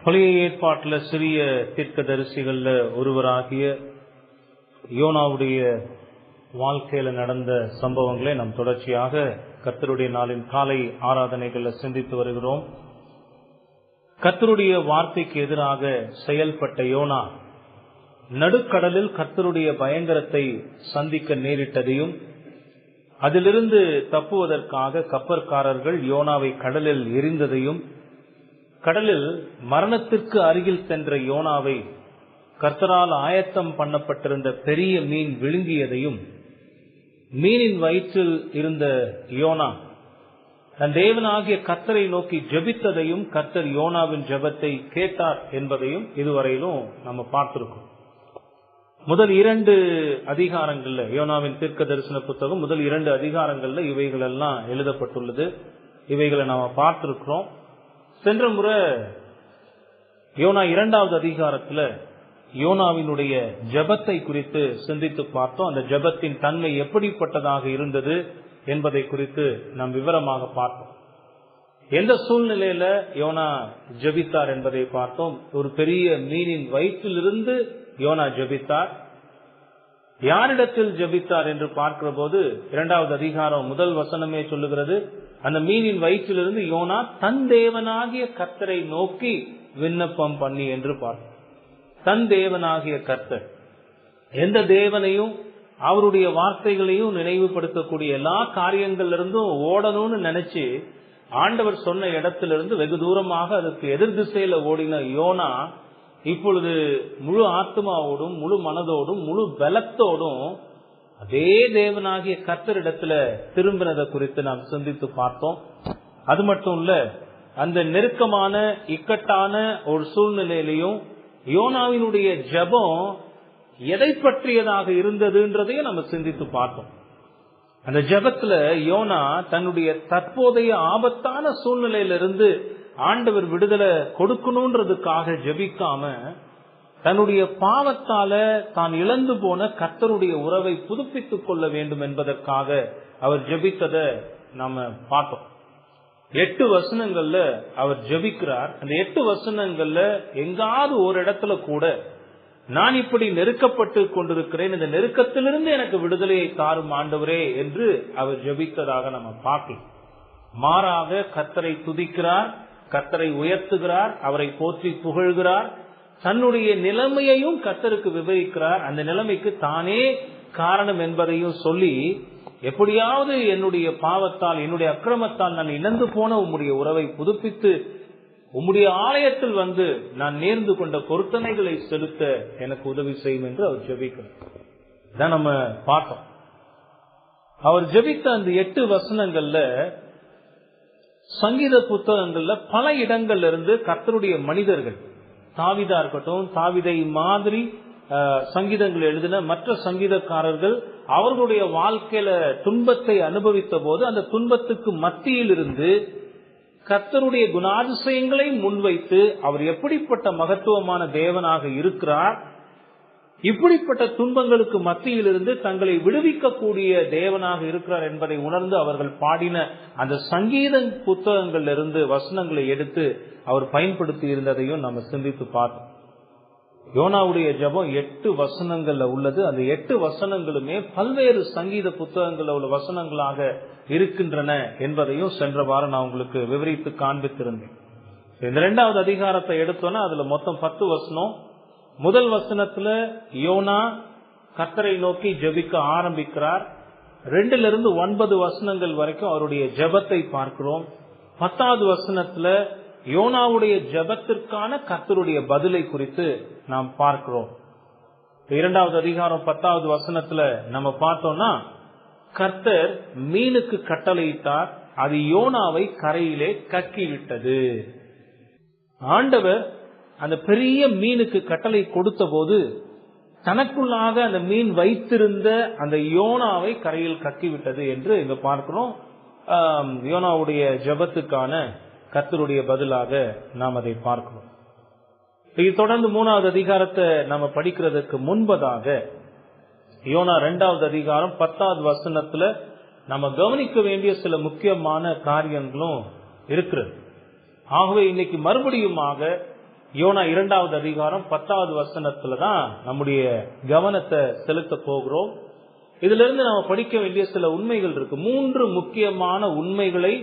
பழைய ஏற்பாட்டில் சிறிய தீர்க்கதரிசிகள்ல ஒருவராகிய யோனாவுடைய வாழ்க்கையில நடந்த சம்பவங்களை நாம் தொடர்ச்சியாக கர்த்தருடைய நாளின் காலை ஆராதனைகள்ல சிந்தித்து வருகிறோம். கர்த்தருடைய வார்த்தைக்கு எதிராக செயல்பட்ட யோனா நடுக்கடலில் கர்த்தருடைய பயங்கரத்தை சந்திக்க நேரிட்டதையும், அதிலிருந்து தப்புவதற்காக கப்பற்காரர்கள் யோனாவை கடலில் எறிந்ததையும், கடலில் மரணத்திற்கு அருகில் சென்ற யோனாவை கர்த்தரால் ஆயத்தம் பண்ணப்பட்டிருந்த பெரிய மீன் விழுங்கியதையும், மீனின் வயிற்றில் இருந்த யோனா தன் தேவனாகிய கர்த்தரை நோக்கி ஜெபித்ததையும், கர்த்தர் யோனாவின் ஜெபத்தை கேட்டார் என்பதையும் இதுவரையிலும் நம்ம பார்த்திருக்கோம். முதல் 2 அதிகாரங்கள்ல, யோனாவின் தீர்க்க தரிசன புத்தகம் முதல் 2 அதிகாரங்கள்ல இவைகள் எல்லாம் எழுதப்பட்டுள்ளது. இவைகளை நாம பார்த்திருக்கிறோம். சென்ற முறை யோனா 2வது அதிகாரத்துல யோனாவினுடைய ஜெபத்தை குறித்து சிந்தித்து பார்த்தோம். அந்த ஜெபத்தின் தன்மை எப்படிப்பட்டதாக இருந்தது என்பதை குறித்து நாம் விவரமாக பார்த்தோம். எந்த சூழ்நிலையில யோனா ஜெபித்தார் என்பதை பார்த்தோம். ஒரு பெரிய மீனின் வயிற்றிலிருந்து யோனா ஜெபித்தார். யாரிடத்தில் ஜெபித்தார் என்று பார்க்கிற போது 2வது அதிகாரம் முதல் வசனமே சொல்லுகிறது, அந்த மீனின் வயிற்றிலிருந்து யோனா தன் தேவனாகிய கர்த்தரை நோக்கி விண்ணப்பம் பண்ணி என்று பார்க்கிறோம். தன் தேவனாகிய கர்த்தர், எந்த தேவனையும் அவருடைய வார்த்தைகளையும் நினைவுபடுத்தக்கூடிய எல்லா காரியங்கள்ல இருந்தும் ஓடணும்னு நினைச்சு ஆண்டவர் சொன்ன இடத்திலிருந்து வெகு தூரமாக அதுக்கு எதிர் திசையில ஓடின யோனா இப்பொழுது முழு ஆத்மாவோடும் முழு மனதோடும் முழு பலத்தோடும் அதே தேவனாகிய கர்த்தரிடத்துல திரும்பினதை குறித்து நாம் சிந்தித்து பார்த்தோம். அது மட்டும் இல்ல, அந்த நெருக்கமான இக்கட்டான ஒரு சூழ்நிலையிலையும் யோனாவினுடைய ஜெபம் எதை பற்றியதாக இருந்ததுன்றதையும் நம்ம சிந்தித்து பார்த்தோம். அந்த ஜெபத்துல யோனா தன்னுடைய தற்போதைய ஆபத்தான சூழ்நிலையிலிருந்து ஆண்டவர் விடுதலை கொடுக்கணும்ன்றதுக்காக ஜெபிக்காம, தன்னுடைய பாவத்தால தான் இழந்து போன கர்த்தருடைய உறவை புதுப்பித்துக் கொள்ள வேண்டும் என்பதற்காக அவர் ஜெபித்ததை நாம பார்த்தோம். 8 வசனங்கள்ல அவர் ஜெபிக்கிறார். அந்த 8 வசனங்கள்ல எங்காவது ஒரு இடத்துல கூட நான் இப்படி நெருக்கப்பட்டு கொண்டிருக்கிறேன், இந்த நெருக்கத்திலிருந்து எனக்கு விடுதலையை தாரும் ஆண்டவரே என்று அவர் ஜெபித்ததாக நம்ம பார்க்கலாம். மாறாக கர்த்தரை துதிக்கிறார், கர்த்தரை உயர்த்துகிறார், அவரை போற்றி புகழ்கிறார், தன்னுடைய நிலைமையையும் கர்த்தருக்கு விவரிக்கிறார். அந்த நிலைமைக்கு தானே காரணம் என்பதையும் சொல்லி, எப்படியாவது என்னுடைய பாவத்தால் என்னுடைய அக்கிரமத்தால் நான் இழந்து போன உம்முடைய உறவை புதுப்பித்து உம்முடைய ஆலயத்தில் வந்து நான் நேர்ந்து கொண்ட பொருத்தனைகளை செலுத்த எனக்கு உதவி செய்யும் என்று அவர் ஜெபிக்கிறார். இதான் நம்ம பார்த்தோம். அவர் ஜெபித்த அந்த 8 வசனங்கள்ல சங்கீத புத்தகங்கள்ல பல இடங்கள்ல இருந்து கர்த்தருடைய மனிதர்கள், தாவீதா இருக்கட்டும், தாவீதை மாதிரி சங்கீதங்கள் எழுதின மற்ற சங்கீதக்காரர்கள் அவர்களுடைய வாழ்க்கையில துன்பத்தை அனுபவித்த போது அந்த துன்பத்துக்கு மத்தியில் இருந்து கர்த்தருடைய குணாதிசயங்களை முன்வைத்து அவர் எப்படிப்பட்ட மகத்துவமான தேவனாக இருக்கிறார், இப்படிப்பட்ட துன்பங்களுக்கு மத்தியில் இருந்து தங்களை விடுவிக்கக்கூடிய தேவனாக இருக்கிறார் என்பதை உணர்ந்து அவர்கள் பாடின அந்த சங்கீத புத்தகங்கள்ல இருந்து வசனங்களை எடுத்து அவர் பயன்படுத்தி இருந்ததையும் நம்ம சிந்தித்து பார்த்தோம். யோனாவுடைய ஜெபம் 8 வசனங்கள்ல உள்ளது. அந்த 8 வசனங்களுமே பல்வேறு சங்கீத புத்தகங்கள்ல உள்ள வசனங்களாக இருக்கின்றன என்பதையும் சென்ற வாரம் நான் உங்களுக்கு விவரித்து காண்பித்திருந்தேன். இந்த 2வது அதிகாரத்தை எடுத்தோன்னா அதுல மொத்தம் 10 வசனம். முதல் வசனத்துல யோனா கர்த்தரை நோக்கி ஜெபிக்க ஆரம்பிக்கிறார். 2 to 9 வசனங்கள் வரைக்கும் அவருடைய ஜெபத்தை பார்க்கிறோம். 10வது வசனத்துல யோனாவுடைய ஜெபத்திற்கான கர்த்தருடைய பதிலை குறித்து நாம் பார்க்கிறோம். 2வது அதிகாரம் 10வது வசனத்துல நம்ம பார்த்தோம்னா, கர்த்தர் மீனுக்கு கட்டளையிட்டார், அது யோனாவை கரையிலே கக்கிவிட்டது. ஆண்டவர் அந்த பெரிய மீனுக்கு கட்டளை கொடுத்த போது தனக்குள்ளாக அந்த மீன் வைத்திருந்த அந்த யோனாவை கரையில் கக்கிவிட்டது என்று இங்க பார்க்கிறோம். யோனாவுடைய ஜெபத்துக்கான கர்த்தருடைய பதிலாக நாம் அதை பார்க்கிறோம். இது தொடர்ந்து 3வது அதிகாரத்தை நாம படிக்கிறதுக்கு முன்பதாக யோனா 2வது அதிகாரம் 10வது வசனத்துல நம்ம கவனிக்க வேண்டிய சில முக்கியமான காரியங்களும் இருக்கிறது. ஆகவே இன்னைக்கு மறுபடியுமாக யோனா 2வது அதிகாரம் 10வது வசனத்துலதான் நம்முடைய கவனத்தை செலுத்த போகிறோம். இதுல இருந்து நம்ம படிக்க வேண்டிய சில உண்மைகள் இருக்கு. 3 முக்கியமான உண்மைகளை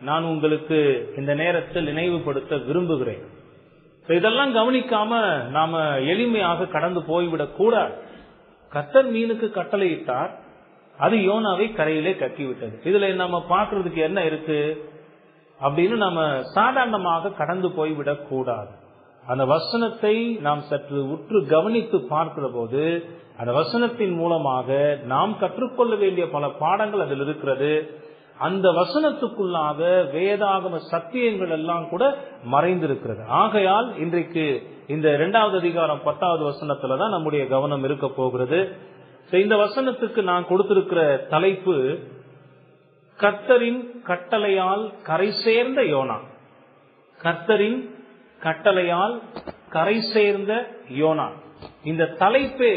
நான் உங்களுக்கு இந்த நேரத்தில் நினைவுபடுத்த விரும்புகிறேன். இதெல்லாம் கவனிக்காம நாம எளிமையாக கடந்து போய்விடக் கூடாது. கர்த்தர் மீனுக்கு கட்டளையிட்டார், அது யோனாவை கரையிலே கக்கிவிட்டது. இதுல நம்ம பார்க்கறதுக்கு என்ன இருக்கு அப்படின்னு நம்ம சாதாரணமாக கடந்து போய்விடக் கூடாது. அந்த வசனத்தை நாம் சற்று உற்று கவனித்து பார்க்கிற போது அந்த வசனத்தின் மூலமாக நாம் கற்றுக்கொள்ள வேண்டிய பல பாடங்கள் அதில் இருக்கிறது. அந்த வசனத்துக்குள்ளாக வேதாகம சத்தியங்கள் எல்லாம் கூட மறைந்திருக்கிறது. ஆகையால் இன்றைக்கு இந்த 2வது அதிகாரம் 10வது வசனத்துலதான் நம்முடைய கவனம் இருக்க போகிறது. இந்த வசனத்துக்கு நான் கொடுத்திருக்கிற தலைப்பு கர்த்தரின் கட்டளையால் கரை சேர்ந்த யோனா. கர்த்தரின் கட்டளையால் கரை சேர்ந்த யோனா. இந்த தலைப்பே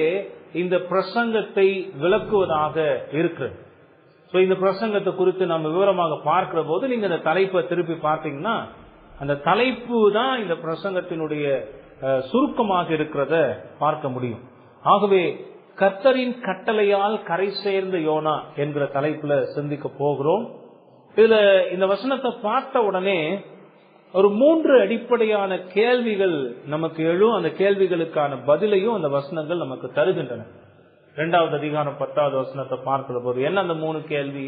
இந்த பிரசங்கத்தை விளக்குவதாக இருக்கிறது. இந்த பிரசங்கத்தை குறித்து நம்ம விவரமாக பார்க்கிற போது நீங்க இந்த தலைப்பை திருப்பி பார்த்தீங்கன்னா அந்த தலைப்பு தான் இந்த பிரசங்கத்தினுடைய சுருக்கமாக இருக்கிறத பார்க்க முடியும். ஆகவே கர்த்தரின் கட்டளையால் கரை சேர்ந்த யோனா என்கிற தலைப்புல சிந்திக்க போகிறோம். இதுல இந்த வசனத்தை பார்த்த உடனே ஒரு 3 அடிப்படையான கேள்விகள் நமக்கு எழும். அந்த கேள்விகளுக்கான பதிலையும் அந்த வசனங்கள் நமக்கு தருகின்றன. 2வது அதிகாரம் 10வது வசனத்தை பார்க்கிற போது என்ன அந்த 3 கேள்வி?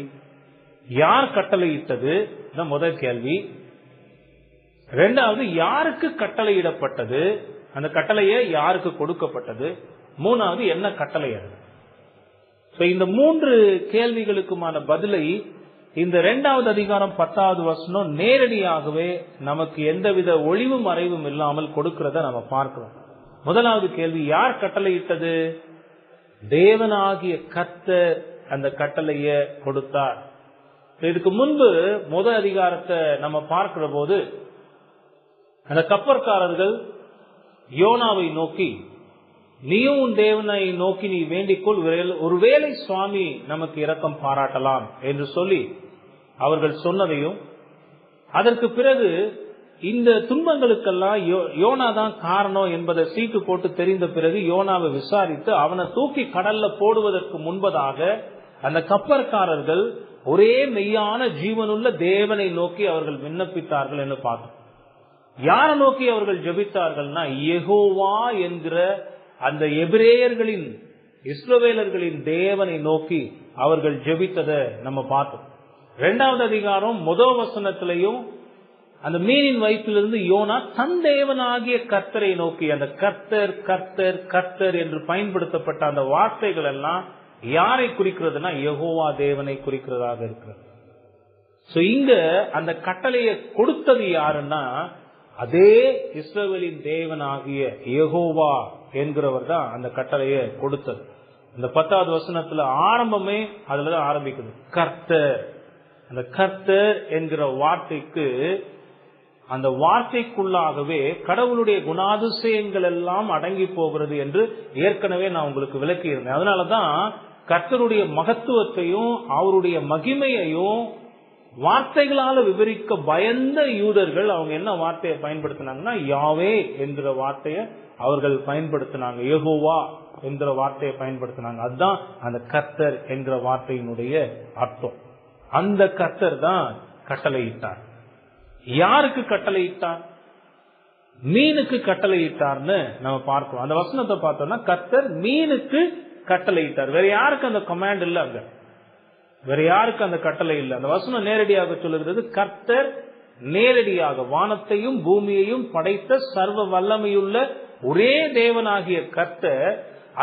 யார் கட்டளையிட்டது? முதல் கேள்வி. 2வது யாருக்கு கட்டளையிடப்பட்டது? அந்த கட்டளையே யாருக்கு கொடுக்கப்பட்டது? 3வது என்ன கட்டளை அது? இந்த 3 கேள்விகளுக்குமான பதிலை இந்த 2வது அதிகாரம் 10வது வசனம் நேரடியாகவே நமக்கு எந்தவித ஒளிவு மறைவும் இல்லாமல் கொடுக்கிறத நம்ம பார்க்கிறோம். முதலாவது கேள்வி, யார் கட்டளையிட்டது? தேவனாகிய கர்த்தர் அந்த கட்டளைய கொடுத்தார். இதுக்கு முன்பு முதல் அதிகாரத்தை நம்ம பார்க்கிற போது அந்த கப்பற்காரர்கள் யோனாவை நோக்கி, நீயும் உன் தேவனை நோக்கி நீ வேண்டிக்கொள், ஒருவேளை சுவாமி நமக்கு இரக்கம் பாராட்டலாம் என்று சொல்லி அவர்கள் சொன்னதையும், அதற்கு பிறகு இந்த துன்பங்களுக்கெல்லாம் யோனா தான் காரணம் என்பதை சீட்டு போட்டு தெரிந்த பிறகு யோனாவை விசாரித்து அவனை தூக்கி கடல்ல போடுவதற்கு முன்பதாக அந்த கப்பற்காரர்கள் ஒரே மெய்யான ஜீவனுள்ள தேவனை நோக்கி அவர்கள் விண்ணப்பித்தார்கள் என்று பார்த்தோம். யாரை நோக்கி அவர்கள் ஜெபித்தார்கள்னா, யெகோவா என்கிற அந்த எபிரேயர்களின் இஸ்ரவேலர்களின் தேவனை நோக்கி அவர்கள் ஜெபித்ததை நம்ம பார்த்தோம். 2வது அதிகாரம் முதல் வசனத்திலையும் அந்த மீனின் வயிற்றிலிருந்து யோனா தன் தேவனாகிய கர்த்தரை நோக்கி, அந்த கர்த்தர் கர்த்தர் கர்த்தர் என்று பயன்படுத்தப்பட்ட அந்த வார்த்தைகள் எல்லாம் யாரை குறிக்கிறதுனா யெகோவா தேவனை குறிக்கிறதாக இருக்கிறது. இங்க அந்த கட்டளையை கொடுத்தது யாருன்னா அதே இஸ்ரவேலின் தேவனாகிய யெகோவா என்கிறவர் தான் அந்த கட்டளையை கொடுத்தது. இந்த 10வது வசனத்துல ஆரம்பமே அதுலதான் ஆரம்பிக்குது, கர்த்தர். அந்த கர்த்தர் என்கிற வார்த்தைக்கு, அந்த வார்த்தைக்குள்ளாகவே கடவுளுடைய குணாதிசயங்கள் எல்லாம் அடங்கி போகிறது என்று ஏற்கனவே நான் உங்களுக்கு விளக்கி இருந்தேன். அதனாலதான் கர்த்தருடைய மகத்துவத்தையும் அவருடைய மகிமையையும் வார்த்தைகளால விவரிக்க பயந்த யூதர்கள் அவங்க என்ன வார்த்தையை பயன்படுத்தினாங்கன்னா யாவே என்கிற வார்த்தையை அவர்கள் பயன்படுத்தினாங்க, யெகோவா என்கிற வார்த்தையை பயன்படுத்தினாங்க. அதுதான் அந்த கர்த்தர் என்கிற வார்த்தையினுடைய அர்த்தம். அந்த கர்த்தர் தான் கட்டளையிட்டார். யாருக்கு கட்டளையிட்டார்? மீனுக்கு கட்டளையிட்டார்னு நம்ம பார்க்கிறோம். அந்த வசனத்தை பார்த்தோம்னா கர்த்தர் மீனுக்கு கட்டளையிட்டார். வேற யாருக்கு அந்த கமாண்ட் இல்ல, அங்க வேற யாருக்கு அந்த கட்டளை இல்லை. அந்த வசனம் நேரடியாக சொல்லுகிறது, கர்த்தர் நேரடியாக வானத்தையும் பூமியையும் படைத்த சர்வ வல்லமையுள்ள ஒரே தேவனாகிய கர்த்தர்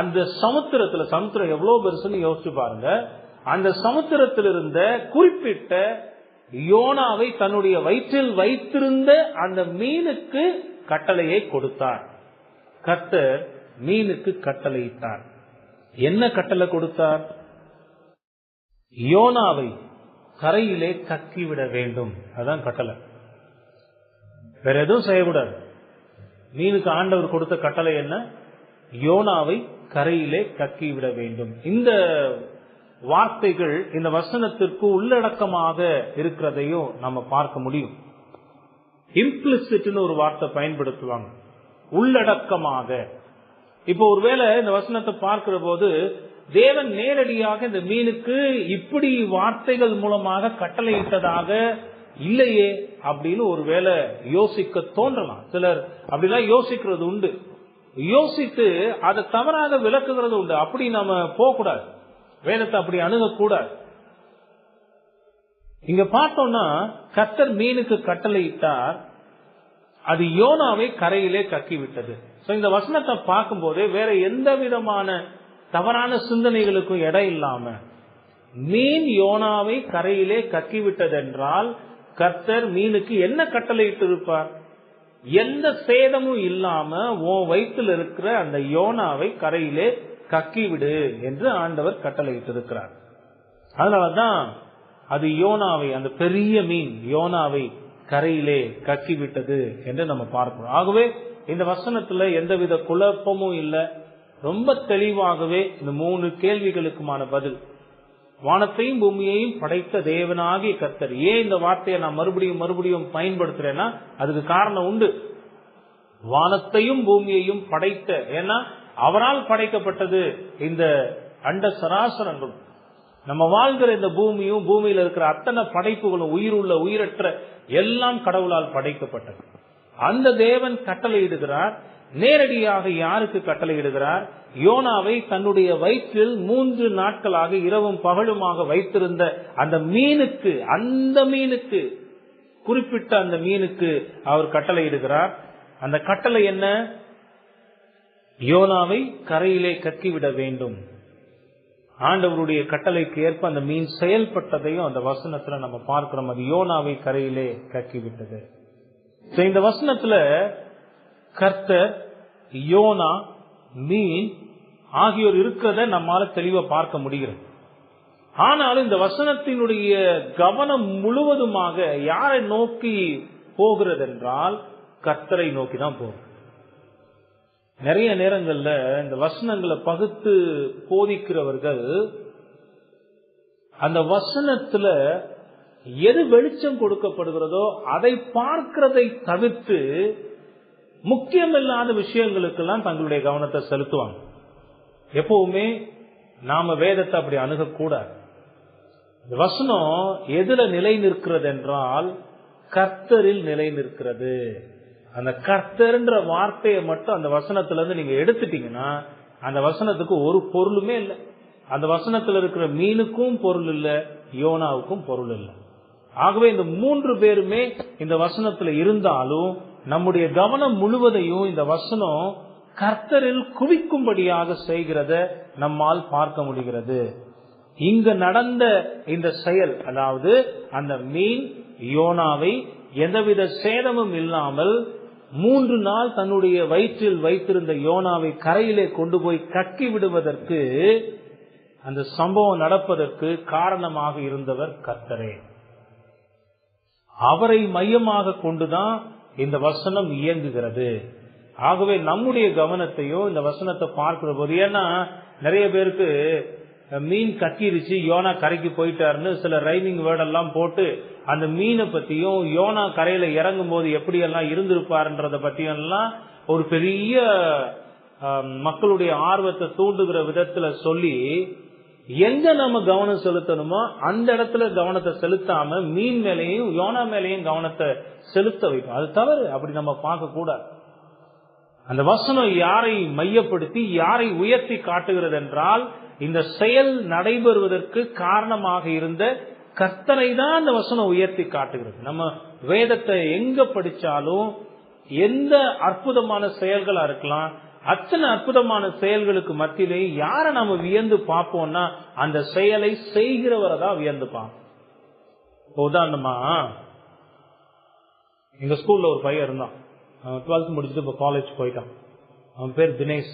அந்த சமுத்திரத்துல, சமுத்திரம் எவ்வளவு பெருசுன்னு யோசிச்சு பாருங்க, அந்த சமுத்திரத்தில் இருந்த குறிப்பிட்ட யோனாவை தன்னுடைய வயிற்றில் வைத்திருந்த அந்த மீனுக்கு கட்டளையை கொடுத்தார். கர்த்தர் மீனுக்கு கட்டளையிட்டார். என்ன கட்டளை கொடுத்தார்? யோனாவை கரையிலே கக்கிவிட வேண்டும். அதான் கட்டளை. வேற எதுவும் செய்யக்கூடாது. மீனுக்கு ஆண்டவர் கொடுத்த கட்டளை என்ன? யோனாவை கரையிலே கக்கிவிட வேண்டும். இந்த வார்த்தைகள் இந்த வசனத்திற்கு உள்ளடக்கமாக இருக்கிறதையும் நம்ம பார்க்க முடியும். இம்ப்ளிசிட்னு ஒரு வார்த்தை பயன்படுத்துவாங்க, உள்ளடக்கமாக. இப்போ ஒருவேளை இந்த வசனத்தை பார்க்கிற போது தேவன் நேரடியாக இந்த மீனுக்கு இப்படி வார்த்தைகள் மூலமாக கட்டளையிட்டதாக இல்லையே அப்படின்னு ஒருவேளை யோசிக்க தோன்றலாம். சிலர் அப்படிலாம் யோசிக்கிறது உண்டு, யோசித்து அதை தவறாக விளக்குகிறது உண்டு. அப்படி நாம போகக்கூடாது, வேதத்தை அப்படி அணுகக்கூடாது. இங்க பார்த்தோம்னா கர்த்தர் மீனுக்கு கட்டளையிட்டார், அது யோனாவை கரையிலே கக்கிவிட்டது. இந்த வசனத்தை பார்க்கும் போதே வேற எந்த விதமான தவறான சிந்தனைகளுக்கும் இடம் இல்லாம மீன் யோனாவை கரையிலே கக்கிவிட்டது என்றால் கர்த்தர் மீனுக்கு என்ன கட்டளையிட்டு இருப்பார்? எந்த சேதமும் இல்லாம உன் வயிற்றில் இருக்கிற அந்த யோனாவை கரையிலே கக்கிவிடு என்று ஆண்டவர் கட்டளையிட்டு இருக்கிறார். அதனாலதான் அது யோனாவை, அந்த பெரிய மீன் யோனாவை கரையிலே கக்கிவிட்டது என்று நம்ம பார்க்கிறோம். ஆகவே இந்த வசனத்துல எந்தவித குழப்பமும் இல்லை, ரொம்ப தெளிவாகவே இந்த 3 கேள்விகளுக்குமான பதில். வானத்தையும் பூமியையும் படைத்த தேவனாகிய கர்த்தர். ஏன் இந்த வார்த்தையை நான் மறுபடியும் பயன்படுத்துறேன்னா அதுக்கு காரணம் உண்டு. வானத்தையும் பூமியையும் படைத்த, ஏன்னா அவரால் படைக்கப்பட்டது இந்த அண்ட சராசரங்களும். நம்ம வாழ்கிற இந்த பூமியும் பூமியில இருக்கிற அத்தனை படைப்புகளும், உயிருள்ள உயிரற்ற எல்லாம் கடவுளால் படைக்கப்பட்டது. அந்த தேவன் கட்டளையிடுகிறார். நேரடியாக யாருக்கு கட்டளையிடுகிறார்? யோனாவை தன்னுடைய வயிற்றில் 3 நாட்களாக இரவும் பகலுமாக வைத்திருந்த அந்த மீனுக்கு குறிப்பிட்ட அந்த மீனுக்கு அவர் கட்டளையிடுகிறார். அந்த கட்டளை என்ன? யோனாவை கரையிலே கக்கிவிட வேண்டும். ஆண்டவருடைய கட்டளைக்கு ஏற்ப அந்த மீன் செயல்பட்டதையும் அந்த வசனத்துல நம்ம பார்க்கிறோம். அது யோனாவை கரையிலே கக்கிவிட்டது. இந்த வசனத்துல கர்த்தர், யோனா, மீன் ஆகியோர் இருக்கிறத நம்மால தெளிவா பார்க்க முடிகிறது. ஆனாலும் இந்த வசனத்தினுடைய கவனம் முழுவதுமாக யாரை நோக்கி போகிறது என்றால் கர்த்தரை நோக்கி தான் போகும். நிறைய நேரங்கள்ல இந்த வசனங்களை பகுத்து போதிக்கிறவர்கள் அந்த வசனத்துல எது வெளிச்சம் கொடுக்கப்படுகிறதோ அதை பார்க்கிறதை தவிர்த்து முக்கியமில்லாத விஷயங்களுக்கெல்லாம் தங்களுடைய கவனத்தை செலுத்துவாங்க. எப்பவுமே நாம வேதத்தை அப்படி அணுகக்கூடாது. இந்த வசனம் எதுல நிலை நிற்கிறது என்றால் கர்த்தரில் நிலை நிற்கிறது. அந்த கர்த்தர்ன்ற வார்த்தையை மட்டும் அந்த வசனத்துல இருந்து நீங்க எடுத்துட்டீங்கன்னா அந்த வசனத்துக்கு ஒரு பொருளுமே இல்லை. அந்த வசனத்துல இருக்கிற மீனுக்கும் பொருள் இல்லை, யோனாவுக்கும் பொருள் இல்லை. ஆகவே இந்த 3 பேருமே இந்த வசனத்துல இருந்தாலும் நம்முடைய கவனம் முழுவதையும் இந்த வசனம் கர்த்தரில் குவிக்கும்படியாக செய்கிறத நம்மால் பார்க்க முடிகிறது. இங்க நடந்த இந்த செயல், அதாவது அந்த மீன் யோனாவை எந்தவித சேதமும் இல்லாமல் 3 நாள் தன்னுடைய வயிற்றில் வைத்திருந்த யோனாவை கரையிலே கொண்டு போய் கக்கி விடுவதற்கு, அந்த சம்பவம் நடப்பதற்கு காரணமாக இருந்தவர் கர்த்தரே. அவரை மையமாக கொண்டுதான் இந்த வசனம் இயங்குகிறது. ஆகவே நம்முடைய கவனத்தையும் இந்த வசனத்தை பார்க்கிற போது, ஏன்னா நிறைய பேருக்கு மீன் கக்கிருச்சு யோனா கரைக்கு போயிட்டாருன்னு சில ரைமிங் வேர்டெல்லாம் போட்டு அந்த மீனை பத்தியும் யோனா கரையில இறங்கும் போது எப்படி எல்லாம் இருந்திருப்பாருன்றத பத்தியும் எல்லாம் ஒரு பெரிய மக்களுடைய ஆர்வத்தை தூண்டுகிற விதத்துல சொல்லி எங்க நம்ம கவனம் செலுத்தணுமோ அந்த இடத்துல கவனத்தை செலுத்தாம மீன் மேலையும் யோனா மேலையும் கவனத்தை செலுத்த வைக்கும். அது தவறு. அப்படி நம்ம பார்க்க கூடாது. அந்த வசனம் யாரை மையப்படுத்தி யாரை உயர்த்தி காட்டுகிறது என்றால் இந்த செயல் நடைபெறுவதற்கு காரணமாக இருந்த கர்த்தரை தான் அந்த வசனம் உயர்த்தி காட்டுகிறது. நம்ம வேதத்தை எங்க படிச்சாலும் எந்த அற்புதமான செயல்களா இருக்கலாம், அத்தனை அற்புதமான செயல்களுக்கு மத்தியிலே யாரை நம்ம வியந்து பார்ப்போம்னா அந்த செயலை செய்கிறவரை தான் வியந்து பார்ப்போம். உதாரணமா எங்க ஸ்கூல்ல ஒரு பையன் இருந்தான். அவன் 12th முடிச்சுட்டு இப்ப காலேஜ் போயிட்டான். அவன் பேர் தினேஷ்.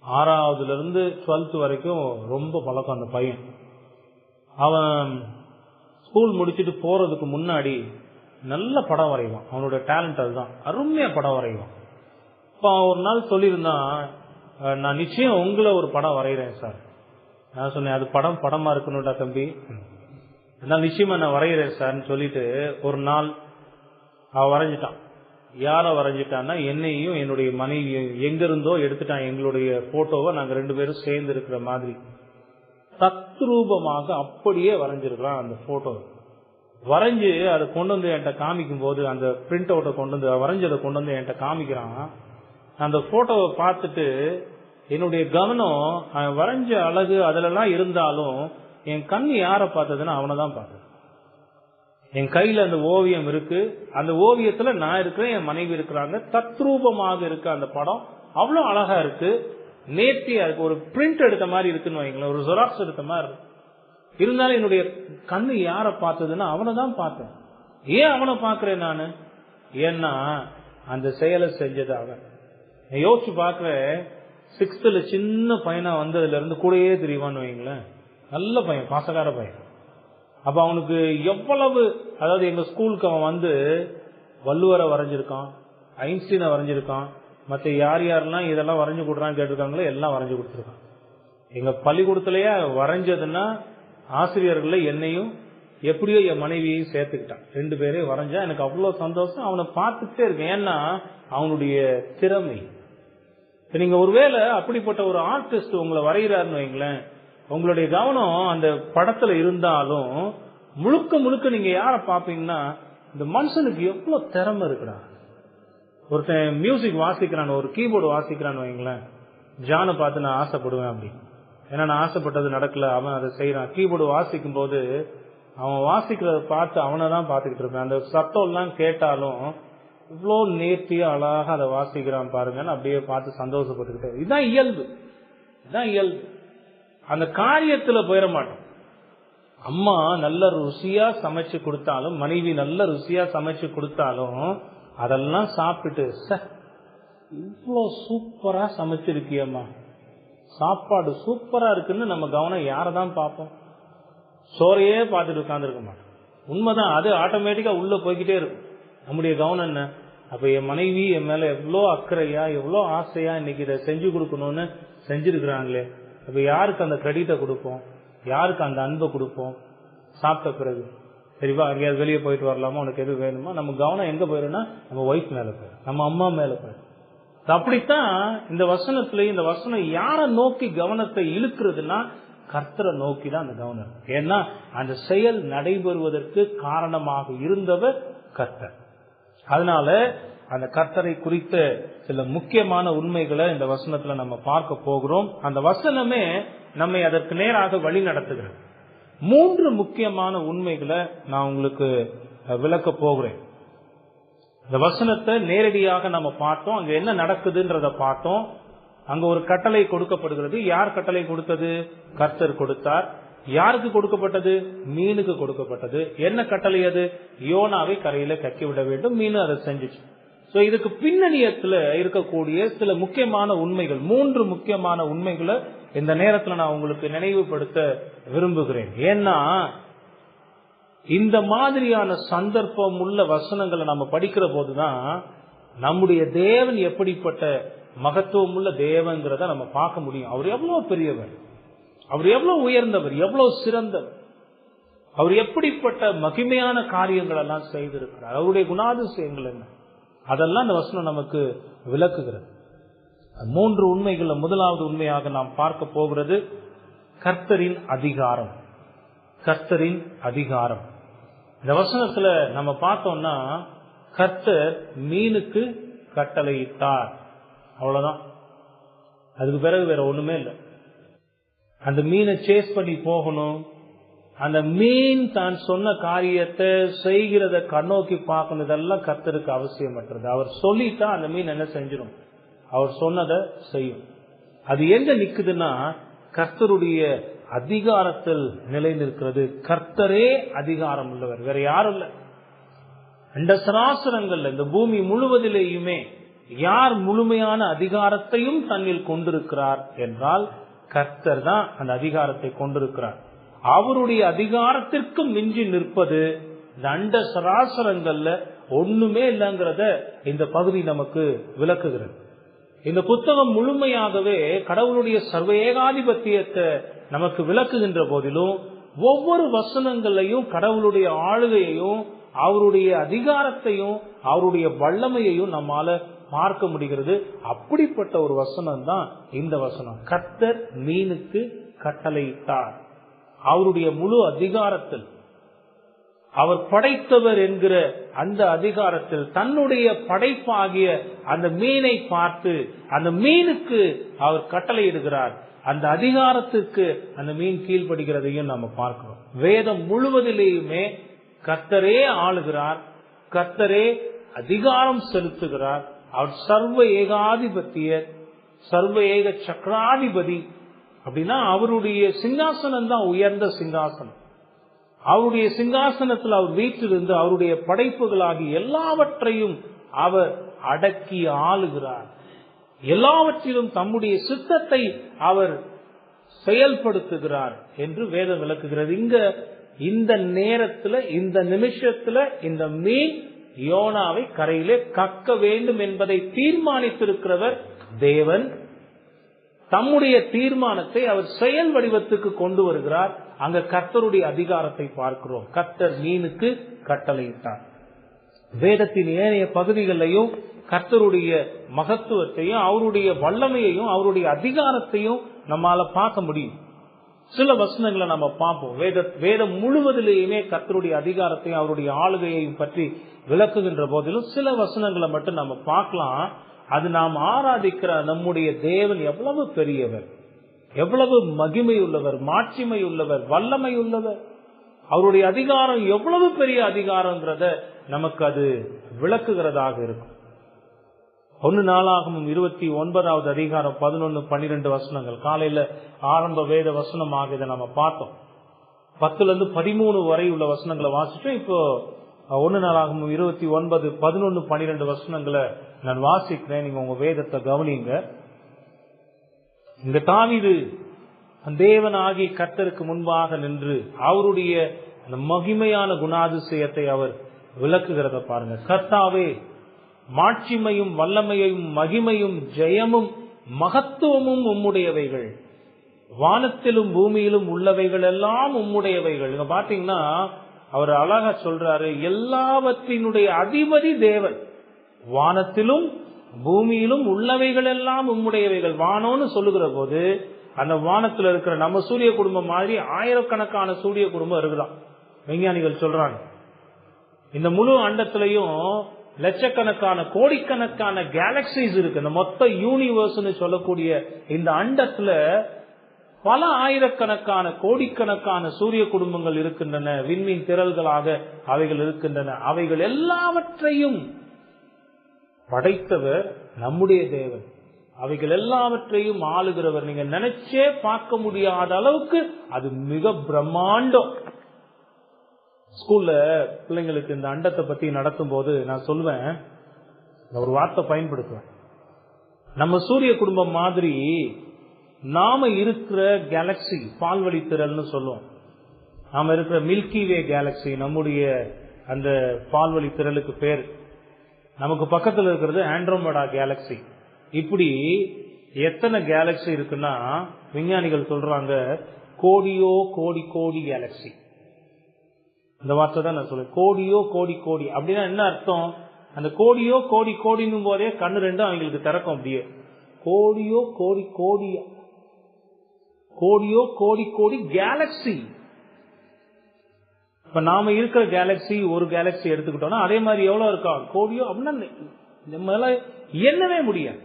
6ஆவதுல இருந்து 12th வரைக்கும் ரொம்ப பழக்கம் அந்த பையன். அவன் ஸ்கூல் முடிச்சுட்டு போறதுக்கு முன்னாடி நல்ல படம் வரைவான். அவனோட டேலண்ட் அதுதான், அருமையா படம் வரைவான். இப்ப ஒரு நாள் சொல்லியிருந்தான், நான் நிச்சயம் உங்களை ஒரு படம் வரைகிறேன் சார். நான் சொன்னேன், அது படமா இருக்கணும்டா தம்பி, அதனால நிச்சயமா நான் வரைகிறேன் சார்ன்னு சொல்லிட்டு ஒரு நாள் அவன் வரைஞ்சிட்டான். யார வரைஞ்சிட்டான்னா என்னையும் என்னுடைய மனைவியும் எங்க இருந்தோ எடுத்துட்டான். எங்களுடைய போட்டோவை நாங்க 2 பேரும் சேர்ந்து இருக்கிற மாதிரி தத்ரூபமாக அப்படியே வரைஞ்சிருக்கலாம். அந்த போட்டோ வரைஞ்சு அதை கொண்டு வந்து என்கிட்ட காமிக்கும் போது, அந்த பிரிண்ட் அவுட்டை கொண்டு வந்து வரைஞ்சதை கொண்டு வந்து என்கிட்ட காமிக்கிறான். அந்த போட்டோவை பார்த்துட்டு என்னுடைய கவனம் வரைஞ்ச அழகு அதுலலாம் இருந்தாலும் என் கண் யாரை பார்த்ததுன்னா அவனை தான் பார்த்தது. என் கையில அந்த ஓவியம் இருக்கு, அந்த ஓவியத்துல நான் இருக்கிறேன், என் மனைவி இருக்கிறாங்க, தத்ரூபமாக இருக்கு. அந்த படம் அவ்வளவு அழகா இருக்கு, நேர்த்தியா இருக்கு, ஒரு பிரிண்ட் எடுத்த மாதிரி இருக்குன்னு வைங்களேன், ஒரு ஜெராக்ஸ் எடுத்த மாதிரி இருக்கு. இருந்தாலும் என்னுடைய கண்ணு யாரை பார்த்ததுன்னா அவனை தான் பார்த்தேன். ஏன் அவனை பார்க்கிறேன் நானு? ஏன்னா அந்த செயலை செஞ்சது அவன். யோசிச்சு பார்க்கிறேன், 6th சின்ன பையனா வந்ததுல இருந்து கூடயே தெரியுவான்னு வைங்களேன், நல்ல பையன், பாசக்கார பையன். அப்ப அவனுக்கு எவ்வளவு, அதாவது எங்க ஸ்கூலுக்கு அவன் வந்து வள்ளுவரை வரைஞ்சிருக்கான், ஐன்ஸ்டீனை வரைஞ்சிருக்கான், மற்ற யார் யாரெல்லாம் இதெல்லாம் வரைஞ்சு கொடுறான்னு கேட்டிருக்காங்களோ எல்லாம் வரைஞ்சு கொடுத்துருக்கான். எங்க பள்ளிக்கூடத்திலேயே வரைஞ்சதுன்னா ஆசிரியர்கள் என்னையும் எப்படியோ என் மனைவியையும் சேர்த்துக்கிட்டான். 2 பேரையும் வரைஞ்சா எனக்கு அவ்வளவு சந்தோஷம். அவனை பார்த்துட்டே இருக்கேன், ஏன்னா அவனுடைய திறமை. நீங்க ஒருவேளை அப்படிப்பட்ட ஒரு ஆர்டிஸ்ட் உங்களை வரைகிறாருன்னு வைங்களேன், உங்களுடைய கவனம் அந்த படத்துல இருந்தாலும் முழுக்க முழுக்க நீங்க யார பாப்பீங்கன்னா இந்த மனுஷனுக்கு எவ்வளவு திறமை இருக்கிறான். ஒருத்தன் மியூசிக் வாசிக்கிறான், ஒரு கீபோர்டு வாசிக்கிறான்னு வைங்களேன், ஜானை பார்த்து நான் ஆசைப்படுவேன் அப்படி. ஏன்னா நான் ஆசைப்பட்டது நடக்கல, அவன் அதை செய்யறான். கீபோர்டு வாசிக்கும் போது அவன் வாசிக்கிறத பார்த்து அவனை தான் பார்த்துக்கிட்டு இருப்பேன். அந்த சத்தம் எல்லாம் கேட்டாலும் இவ்வளோ நேர்த்தியா அழகாக அதை வாசிக்கிறான் பாருங்கன்னு அப்படியே பார்த்து சந்தோஷப்பட்டுக்கிட்டே. இதுதான் இயல்பு, இதுதான் இயல்பு. அந்த காரியத்துல போயிட மாட்டோம். அம்மா நல்ல ருசியா சமைச்சு கொடுத்தாலும், மனைவி நல்ல ருசியா சமைச்சு கொடுத்தாலும் அதெல்லாம் சாப்பிட்டுட்டு இவ்வளோ சூப்பரா சமைச்சிருக்கியம்மா, சாப்பாடு சூப்பரா இருக்குன்னு நம்ம கவனம் யாரதான் பார்ப்போம்? சோறையே பார்த்துட்டு உட்கார்ந்துருக்க மாட்டோம். உண்மைதான், அது ஆட்டோமேட்டிக்கா உள்ள போய்கிட்டே இருக்கும். நம்முடைய கவனம் என்ன? அப்ப என் மனைவி என் மேல எவ்வளோ அக்கறையா, எவ்வளோ ஆசையா இன்னைக்கு இதை செஞ்சு கொடுக்கணும்னு செஞ்சிருக்கிறாங்களே, அப்ப யாருக்கு அந்த கிரெடிட்டை கொடுப்போம், யாருக்கு அந்த அன்பை கொடுப்போம்? சாப்பிட்ட பிறகு சரிவா எங்கேயாவது வெளியே போயிட்டு வரலாமா, உனக்கு எது வேணுமா, நம்ம கவனம் எங்க போயிரும்னா நம்ம ஒய்ஃப் மேல போயிடும், நம்ம அம்மா மேல போயிடும். அப்படித்தான் இந்த வசனத்துல, இந்த வசனம் யாரை நோக்கி கவனத்தை இழுக்கிறதுனா கர்த்தரை நோக்கி தான் அந்த கவனம். ஏன்னா அந்த செயல் நடைபெறுவதற்கு காரணமாக இருந்தவர் கர்த்தர். அதனால அந்த கர்த்தரை குறித்த சில முக்கியமான உண்மைகளை இந்த வசனத்துல நம்ம பார்க்க போகிறோம். அந்த வசனமே நம்மை அதற்கு நேராக வழி நடத்துகிறது. 3 முக்கியமான உண்மைகளை நான் உங்களுக்கு விளக்க போகிறேன். இந்த வசனத்தை நேரடியாக நம்ம பார்த்தோம், அங்க என்ன நடக்குதுன்றத பார்த்தோம். அங்க ஒரு கட்டளை கொடுக்கப்படுகிறது. யார் கட்டளை கொடுத்தது? கர்த்தர் கொடுத்தார். யாருக்கு கொடுக்கப்பட்டது? மீனுக்கு கொடுக்கப்பட்டது. என்ன கட்டளை அது? யோனாவை கரையில கக்கி விட வேண்டும். மீன் அதை செஞ்சுச்சு. சோ இதுக்கு பின்னணியத்துல இருக்கக்கூடிய சில முக்கியமான உண்மைகள், 3 முக்கியமான உண்மைகளை இந்த நேரத்துல நான் உங்களுக்கு நினைவுபடுத்த விரும்புகிறேன். ஏன்னா இந்த மாதிரியான சந்தர்ப்பம் உள்ள வசனங்களை நம்ம படிக்கிற போதுதான் நம்முடைய தேவன் எப்படிப்பட்ட மகத்துவம் உள்ள தேவங்கிறத நம்ம பார்க்க முடியும். அவர் எவ்வளவு பெரியவர், அவர் எவ்வளவு உயர்ந்தவர், எவ்வளவு சிறந்தவர், அவர் எப்படிப்பட்ட மகிமையான காரியங்கள் எல்லாம் செய்திருக்கிறார், அவருடைய குணாதிசயங்கள் என்ன, அதெல்லாம் இந்த வசனம் நமக்கு விளக்குகிறது. 3 உண்மைகள்ல முதலாவது உண்மையாக நாம் பார்க்க போகிறது கர்த்தரின் அதிகாரம். கர்த்தரின் அதிகாரம். இந்த வசனத்துல நம்ம பார்த்தோம்னா கர்த்தர் மீனுக்கு கட்டளையிட்டார், அவ்வளவுதான். அதுக்கு பிறகு வேற ஒண்ணுமே இல்லை. அந்த மீனை சேஸ் பண்ணி போகணும், அந்த மீன் தான் சொன்ன காரியத்தை செய்கிறத கண்ணோக்கி பார்க்கணும், இதெல்லாம் கர்த்தருக்கு அவசியமற்றது. அவர் சொல்லிட்டா அந்த மீன் என்ன செஞ்சிடும்? அவர் சொன்னதை செய்யும். அது எங்க நிக்குதுன்னா கர்த்தருடைய அதிகாரத்தில் நிலை நிற்கிறது. கர்த்தரே அதிகாரம் உள்ளவர், வேற யாரும் இல்லை. இந்த சராசரங்கள்ல, இந்த பூமி முழுவதிலேயுமே யார் முழுமையான அதிகாரத்தையும் தன்னில் கொண்டிருக்கிறார் என்றால் கர்த்தர் தான் அந்த அதிகாரத்தை கொண்டிருக்கிறார். அவருடைய அதிகாரத்திற்கு மிஞ்சி நிற்பது இந்த அண்ட சராசரங்கள்ல ஒண்ணுமே இல்லைங்கிறத இந்த பகுதி நமக்கு விளக்குகிறது. இந்த புத்தகம் முழுமையாகவே கடவுளுடைய சர்வ ஏகாதிபத்தியத்தை நமக்கு விளக்குகின்ற போதிலும் ஒவ்வொரு வசனங்களையும் கடவுளுடைய ஆளுகையையும் அவருடைய அதிகாரத்தையும் அவருடைய வல்லமையையும் நம்மால பார்க்க முடிகிறது. அப்படிப்பட்ட ஒரு வசனம் தான் இந்த வசனம். கர்த்தர் மீனுக்கு கட்டளையிட்டார். அவருடைய முழு அதிகாரத்தில், அவர் படைத்தவர் என்கிற அந்த அதிகாரத்தில் தன்னுடைய படைப்பாகிய அந்த மீனை பார்த்து அந்த மீனுக்கு அவர் கட்டளையிடுகிறார். அந்த அதிகாரத்துக்கு அந்த மீன் கீழ்ப்படுகிறதையும் நம்ம பார்க்கிறோம். வேதம் முழுவதிலேயுமே கர்த்தரே ஆளுகிறார், கர்த்தரே அதிகாரம் செலுத்துகிறார். அவர் சர்வ ஏகாதிபத்தியர், சர்வ ஏக சக்கராதிபதி. அப்படின்னா அவருடைய சிங்காசனம் தான் உயர்ந்த சிங்காசனம். அவருடைய சிங்காசனத்தில் அவர் வீற்றிருந்து அவருடைய படைப்புகளாகி எல்லாவற்றையும் அவர் அடக்கி ஆளுகிறார். எல்லாவற்றிலும் தம்முடைய சித்தத்தை அவர் செயல்படுத்துகிறார் என்று வேதம் விளக்குகிறது. இந்த நேரத்துல, இந்த நிமிஷத்துல இந்த மீன் யோனாவை கரையிலே கக்க வேண்டும் என்பதை தீர்மானித்திருக்கிறவர் தேவன். தம்முடைய தீர்மானத்தை அவர் செயல் வடிவத்துக்கு கொண்டு வருகிறார். அங்க கர்த்தருடைய அதிகாரத்தை பார்க்கிறோம். கர்த்தர் மீனுக்கு கட்டளையிட்டார். வேதத்தின் ஏனைய பகுதிகளையும் கர்த்தருடைய மகத்துவத்தையும் அவருடைய வல்லமையையும் அவருடைய அதிகாரத்தையும் நம்மால பார்க்க முடியும். சில வசனங்களை நம்ம பார்ப்போம். வேதம் முழுவதிலேயுமே கர்த்தருடைய அதிகாரத்தையும் அவருடைய ஆளுகையையும் பற்றி விளக்குகின்ற போதிலும் சில வசனங்களை மட்டும் நம்ம பார்க்கலாம். அது நாம் ஆராதிக்கிற நம்முடைய தேவன் எவ்வளவு பெரியவர், எவ்வளவு மகிமை உள்ளவர், மாட்சிமை உள்ளவர், வல்லமை உள்ளவர், அவருடைய அதிகாரம் எவ்வளவு பெரிய அதிகாரம்ன்றத நமக்கு அது விளக்குகிறதாக இருக்கும். 1 நாளாகமம் 29வது அதிகாரம் 11-12 வசனங்கள். காலையில ஆரம்ப வேத வசனமாக இதை நம்ம பார்த்தோம். 10-13 வரை உள்ள வசனங்களை வாசிச்சோம். இப்போ 1 நாளாகமம் 29, 11, 12 வசனங்களை நான் வாசிக்கிறேன். நீங்க உங்க வேதத்தை கவனிங்க. இந்த தாவீது தேவனாகி கர்த்தருக்கு முன்பாக நின்று அவருடைய அந்த மகிமையான குணாதிசயத்தை அவர் விளக்குகிறத பாருங்க. கர்த்தாவே, மாட்சிமையும் வல்லமையும் மகிமையும் ஜெயமும் மகத்துவமும் உம்முடையவைகள், வானத்திலும் பூமியிலும் உள்ளவைகள் எல்லாம் உம்முடையவைகள். இங்க பாத்தீங்கன்னா அவர் அழகா சொல்றாரு, எல்லாவற்றினுடைய அதிபதி தேவன், வானத்திலும் பூமியிலும் உள்ளவைகள் எல்லாம் உம்முடையவைகள். வானம்னு சொல்லுகிற போது அந்த வானத்துல இருக்கிற நம்ம சூரிய குடும்பம் மாதிரி ஆயிரக்கணக்கான சூரிய குடும்பம் இருக்குதான் விஞ்ஞானிகள் சொல்றாங்க. இந்த முழு அண்டத்திலையும் லட்சக்கணக்கான கோடிக்கணக்கான கேலக்சிஸ் இருக்கு. இந்த மொத்த யூனிவர்ஸ்னு சொல்லக்கூடிய இந்த அண்டத்துல பல ஆயிரக்கணக்கான கோடிக்கணக்கான சூரிய குடும்பங்கள் இருக்கின்றன, விண்மீன் திரள்களாக அவைகள் இருக்கின்றன. அவைகள் எல்லாவற்றையும் படைத்தவர் நம்முடைய தேவன், அவைகள் எல்லாவற்றையும் ஆளுகிறவர். நீங்க நினைச்சே பார்க்க முடியாத அளவுக்கு அது மிக பிரம்மாண்டம். ஸ்கூல்ல பிள்ளைங்களுக்கு இந்த அண்டத்தை பத்தி நடத்தும் போது நான் சொல்லுவேன், ஒரு வார்த்தை பயன்படுத்துவேன். நம்ம சூரிய குடும்பம் மாதிரி நாம இருக்கிற கேலக்சி பால்வழி திரள்னு சொல்லுவோம். நாம இருக்கிற மில்கி வே கேலக்சி நம்முடைய அந்த பால்வழி திரளுக்கு பேர். நமக்கு பக்கத்தில் இருக்கிறது ஆண்ட்ரோமேடா கேலக்சி. இப்படி எத்தனை கேலக்சி இருக்குன்னா விஞ்ஞானிகள் சொல்றாங்க கோடியோ கோடி கோடி கேலக்சி. இந்த வார்த்தை தான் நான் சொல்றேன், கோடியோ கோடி கோடி. அப்படின்னா என்ன அர்த்தம்? அந்த கோடியோ கோடி கோடினும் போதே கண்ணு ரெண்டும் அவங்களுக்கு திறக்கும். அப்படியே கோடியோ கோடி கோடி, கோடியோ கோடி கோடி கேலக்சி. இப்ப நாம இருக்கிற கேலக்சி ஒரு கேலக்சி எடுத்துக்கிட்டோம்னா அதே மாதிரி எவ்வளவு இருக்கா கோடியோ அப்படின்னா நம்மளால எண்ணவே முடியாது.